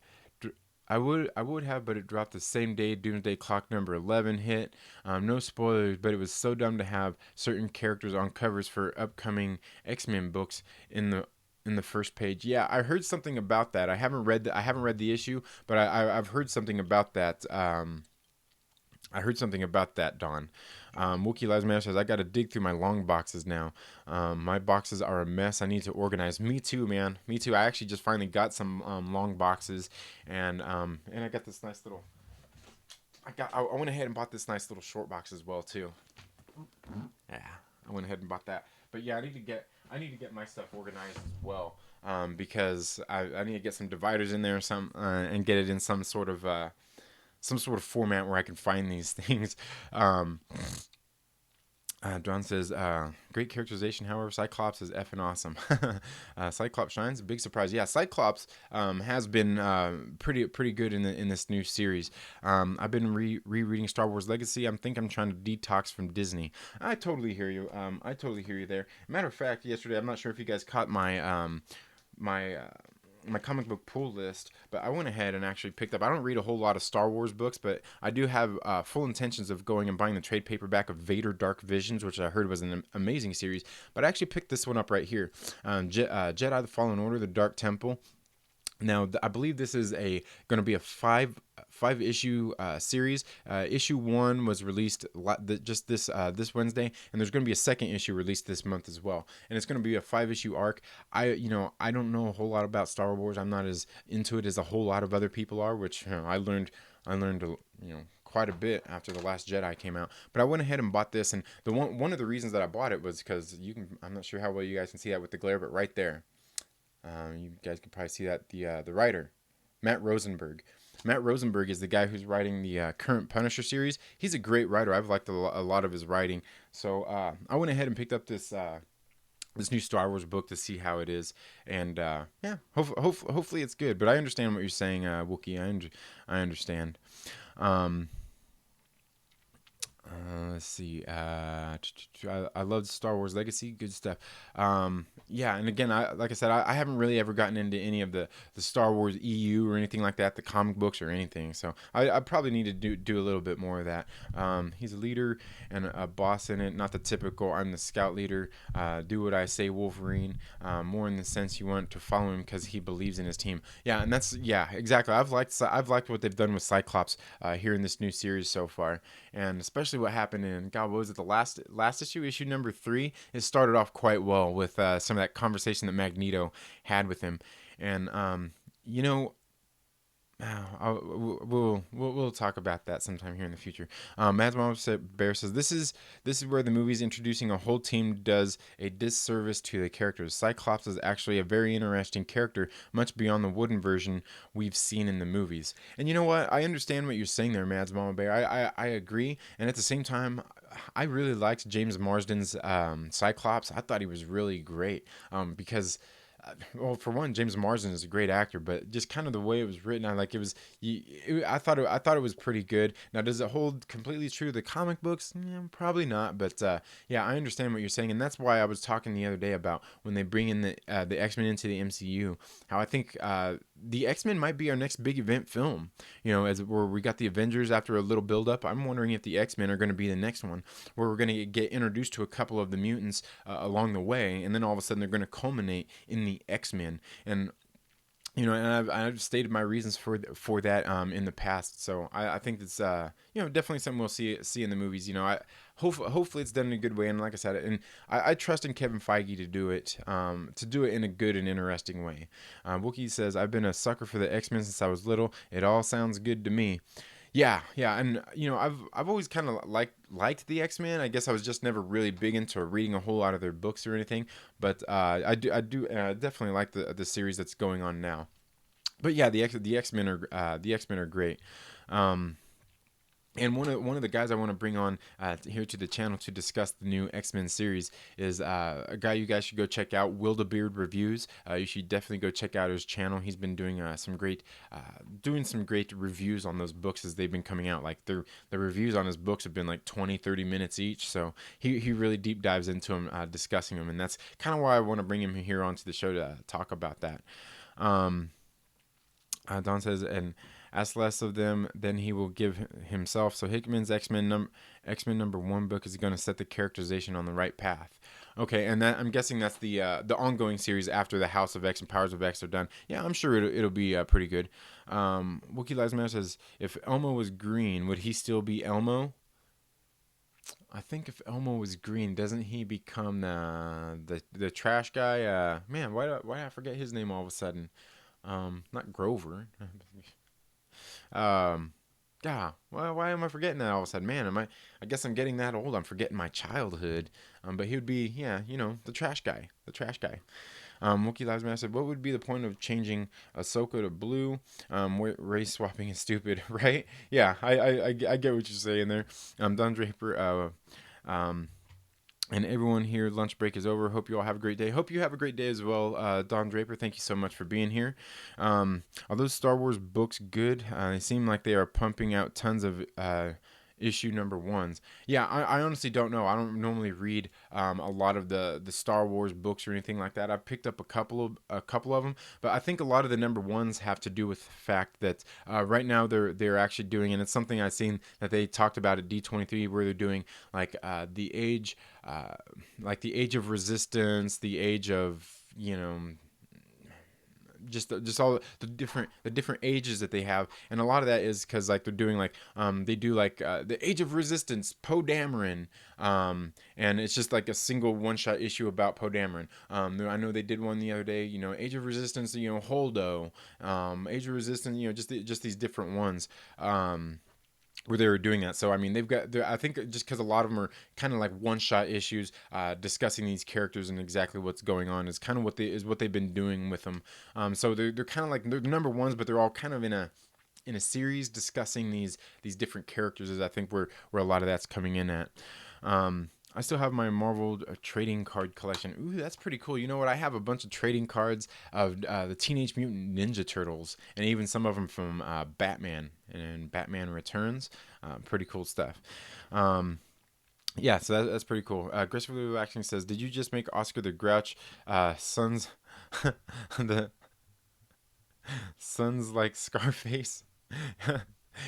I would have, but it dropped the same day Doomsday Clock number 11 hit. No spoilers, but it was so dumb to have certain characters on covers for upcoming X-Men books in the first page. Yeah, I heard something about that. I haven't read the issue, but I've heard something about that. I heard something about that, Don. Wookie Lives Matter says, I gotta dig through my long boxes now. My boxes are a mess. I need to organize. Me too, man. Me too. I actually just finally got some long boxes, and I got this nice little. I went ahead and bought this nice little short box as well too. Yeah, I went ahead and bought that. But yeah, I need to get my stuff organized as well. Because I need to get some dividers in there, or some and get it in some sort of format where I can find these things. Um, John says, great characterization. However, Cyclops is effing awesome. Cyclops shines. A big surprise. Yeah, Cyclops has been pretty good in this new series. I've been rereading Star Wars Legacy. I'm trying to detox from Disney. I totally hear you. I totally hear you there. Matter of fact, yesterday, I'm not sure if you guys caught my my comic book pull list, but I went ahead and actually picked up. I don't read a whole lot of Star Wars books, but I do have full intentions of going and buying the trade paperback of Vader Dark Visions, which I heard was an amazing series. But I actually picked this one up right here, Jedi: The Fallen Order, The Dark Temple. Now, I believe this is going to be a five issue series. Issue 1 was released just this Wednesday, and there's going to be a second issue released this month as well. And it's going to be a 5 issue arc. I don't know a whole lot about Star Wars. I'm not as into it as a whole lot of other people are, which I learned quite a bit after The Last Jedi came out. But I went ahead and bought this, and one of the reasons that I bought it was because I'm not sure how well you guys can see that with the glare, but right there. You guys can probably see that the writer, Matt Rosenberg. Matt Rosenberg is the guy who's writing the current Punisher series. He's a great writer. I've liked a lot of his writing. So I went ahead and picked up this new Star Wars book to see how it is, and yeah, hopefully it's good. But I understand what you're saying, Wookie. I understand. Let's see. I love Star Wars Legacy. Good stuff. Yeah, and again, like I said, I haven't really ever gotten into any of the Star Wars EU or anything like that, the comic books or anything. So I probably need to do a little bit more of that. He's a leader and a boss in it, not the typical I'm the scout leader, do what I say Wolverine. More in the sense you want to follow him because he believes in his team. Yeah, and that's yeah exactly. I've liked what they've done with Cyclops here in this new series so far, and especially what happened in God, what was it, the last issue number 3? It started off quite well with some of that conversation that Magneto had with him, and you know we'll talk about that sometime here in the future. Mads Bear says this is where the movie's introducing a whole team does a disservice to the characters. Cyclops is actually a very interesting character, much beyond the wooden version we've seen in the movies. And you know what? I understand what you're saying there, Mads Bear. I agree, and at the same time, I really liked James Marsden's Cyclops. I thought he was really great because well, for one, James Marsden is a great actor, but just kind of the way it was written, I like it was. I thought it was pretty good. Now, does it hold completely true to the comic books? Probably not. But yeah, I understand what you're saying, and that's why I was talking the other day about when they bring in the X-Men into the MCU. How I think the X-Men might be our next big event film. You know, as where we got the Avengers after a little build up. I'm wondering if the X-Men are going to be the next one, where we're going to get introduced to a couple of the mutants along the way, and then all of a sudden they're going to culminate in the X-Men. And you know, and I've stated my reasons for that in the past. So I think it's definitely something we'll see in the movies. You know, hopefully it's done in a good way. And like I said, and I trust in Kevin Feige to do it in a good and interesting way. Wookie says I've been a sucker for the X-Men since I was little. It all sounds good to me. Yeah, and you know, I've always kind of liked the X-Men. I guess I was just never really big into reading a whole lot of their books or anything, but I do definitely like the series that's going on now. But yeah, the X-Men are great. Um, and one of the guys I want to bring on here to the channel to discuss the new X-Men series is a guy you guys should go check out, Wildebeard Reviews. You should definitely go check out his channel. He's been doing doing some great reviews on those books as they've been coming out. Like the reviews on his books have been like 20, 30 minutes each. So he really deep dives into them, discussing them, and that's kind of why I want to bring him here onto the show to talk about that. Um, Don says, and ask less of them than he will give himself. So Hickman's X-Men number 1 book is going to set the characterization on the right path. Okay, and that I'm guessing that's the ongoing series after the House of X and Powers of X are done. Yeah, I'm sure it'll be pretty good. Wookie Lives Matter says, if Elmo was green, would he still be Elmo? I think if Elmo was green, doesn't he become the trash guy? Man, why did I forget his name all of a sudden? Not Grover. um, yeah. Why am I forgetting that all of a sudden? Man, I guess I'm getting that old. I'm forgetting my childhood. But he would be, yeah, the trash guy. The trash guy. Wookie Lives Matter said, what would be the point of changing Ahsoka to blue? Race swapping is stupid, right? Yeah, I get what you're saying there. Don Draper, and everyone here, lunch break is over. Hope you all have a great day. Hope you have a great day as well, Don Draper. Thank you so much for being here. Are those Star Wars books good? They seem like they are pumping out tons of issue number 1s. Yeah, I honestly don't know. I don't normally read a lot of the Star Wars books or anything like that. I've picked up a couple of them, but I think a lot of the number 1s have to do with the fact that right now they're actually doing, and it's something I've seen that they talked about at D23, where they're doing like the age of resistance, the age of just all the different ages that they have, and a lot of that is because like they're doing like they do like the Age of Resistance, Poe Dameron, and it's just like a single one-shot issue about Poe Dameron. I know they did one the other day, Age of Resistance, Holdo, Age of Resistance, just these different ones. Where they were doing that. So I mean, I think just because a lot of them are kind of like one-shot issues, discussing these characters and exactly what's going on is kind of what they've been doing with them. So they're kind of like they're number 1s, but they're all kind of in a series discussing these different characters. Is I think where a lot of that's coming in at. I still have my Marvel trading card collection. Ooh, that's pretty cool. You know what? I have a bunch of trading cards of the Teenage Mutant Ninja Turtles, and even some of them from Batman and Batman Returns. Pretty cool stuff. Um, yeah, so that's pretty cool. Christopher Lou Action says, "Did you just make Oscar the Grouch sons the sons like Scarface?"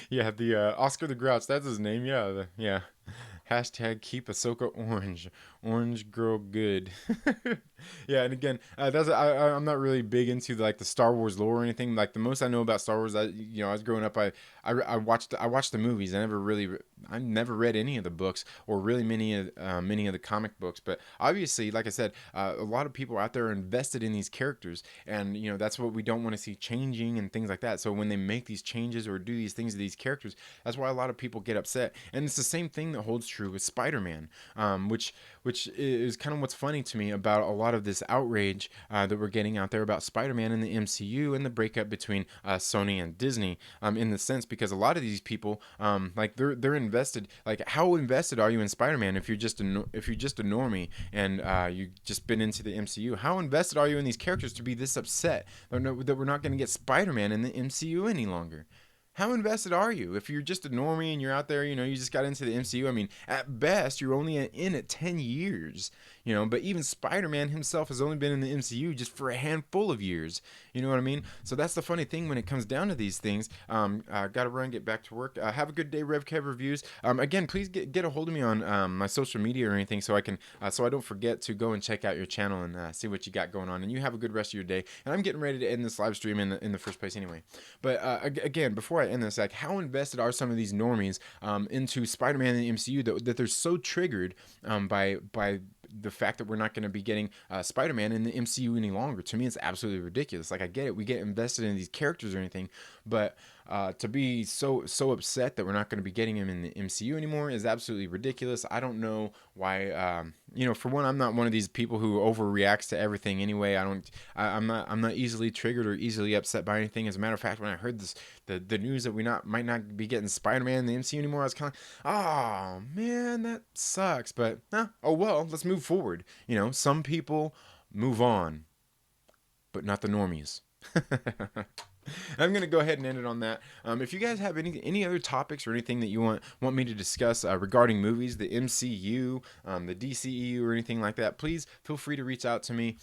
Yeah, the Oscar the Grouch. That's his name. Yeah, yeah. Hashtag keep Ahsoka orange. Orange girl good. Yeah, and again, I'm not really big into like the Star Wars lore or anything. Like the most I know about Star Wars, I was growing up, I watched the movies. I never read any of the books or really many of the comic books. But obviously, like I said, a lot of people out there are invested in these characters, and that's what we don't want to see changing and things like that. So when they make these changes or do these things to these characters, that's why a lot of people get upset. And it's the same thing that holds true with Spider-Man, which is kind of what's funny to me about a lot of this outrage that we're getting out there about Spider-Man in the MCU and the breakup between Sony and Disney, in the sense, because a lot of these people, like they're invested. Like, how invested are you in Spider-Man if you're just a normie and you just been into the MCU? How invested are you in these characters to be this upset that we're not going to get Spider-Man in the MCU any longer? How invested are you? If you're just a normie and you're out there, you just got into the MCU. I mean, at best, you're only in it 10 years, but even Spider-Man himself has only been in the MCU just for a handful of years. You know what I mean? So that's the funny thing when it comes down to these things. Gotta run, get back to work. Have a good day, RevKev Reviews. Again, please get a hold of me on my social media or anything so I don't forget to go and check out your channel and see what you got going on. And you have a good rest of your day. And I'm getting ready to end this live stream in the first place anyway. But again, before I end this, like, how invested are some of these normies into Spider-Man and the MCU that they're so triggered by the fact that we're not going to be getting Spider-Man in the MCU any longer? To me, it's absolutely ridiculous. Like, I get it, we get invested in these characters or anything, but to be so upset that we're not going to be getting him in the MCU anymore is absolutely ridiculous. I don't know why. For one, I'm not one of these people who overreacts to everything anyway. I'm not easily triggered or easily upset by anything. As a matter of fact, when I heard the news that might not be getting Spider-Man in the MCU anymore, I was kind of, oh man, that sucks. But oh well, let's move forward. Some people move on, but not the normies. I'm gonna go ahead and end it on that. If you guys have any other topics or anything that you want me to discuss regarding movies, the MCU, the DCEU, or anything like that, please feel free to reach out to me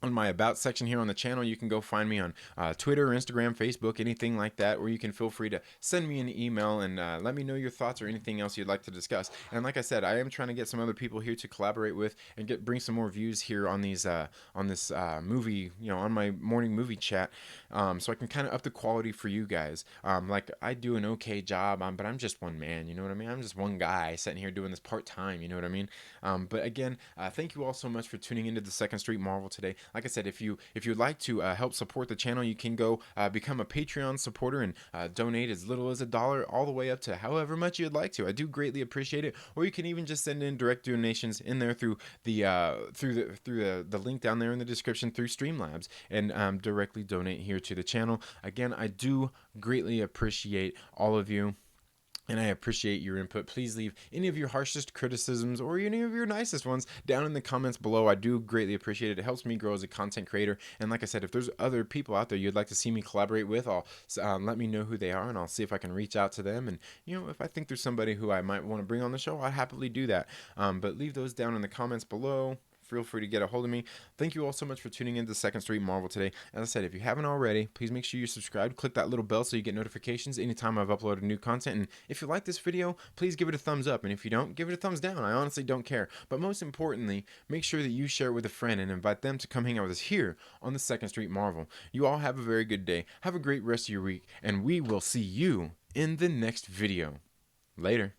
on my about section here on the channel. You can go find me on Twitter, Instagram, Facebook, anything like that, or you can feel free to send me an email and let me know your thoughts or anything else you'd like to discuss. And like I said, I am trying to get some other people here to collaborate with and bring some more views here on these on this movie, on my morning movie chat, so I can kind of up the quality for you guys. Like, I do an okay job, but I'm just one man. You know what I mean? I'm just one guy sitting here doing this part time. You know what I mean? But again, thank you all so much for tuning into the Second Street Marvel today. Like I said, if you'd like to help support the channel, you can go become a Patreon supporter and donate as little as $1 all the way up to however much you'd like to. I do greatly appreciate it. Or you can even just send in direct donations in there through the link down there in the description through Streamlabs and directly donate here to the channel. Again, I do greatly appreciate all of you, and I appreciate your input. Please leave any of your harshest criticisms or any of your nicest ones down in the comments below. I do greatly appreciate it. It helps me grow as a content creator. And like I said, if there's other people out there you'd like to see me collaborate with, let me know who they are, and I'll see if I can reach out to them. And if I think there's somebody who I might want to bring on the show, I'll happily do that. But leave those down in the comments below. Feel free to get a hold of me. Thank you all so much for tuning in to Second Street Marvel today. As I said, if you haven't already, please make sure you subscribe. Click that little bell so you get notifications anytime I've uploaded new content. And if you like this video, please give it a thumbs up. And if you don't, give it a thumbs down. I honestly don't care. But most importantly, make sure that you share it with a friend and invite them to come hang out with us here on the Second Street Marvel. You all have a very good day. Have a great rest of your week. And we will see you in the next video. Later.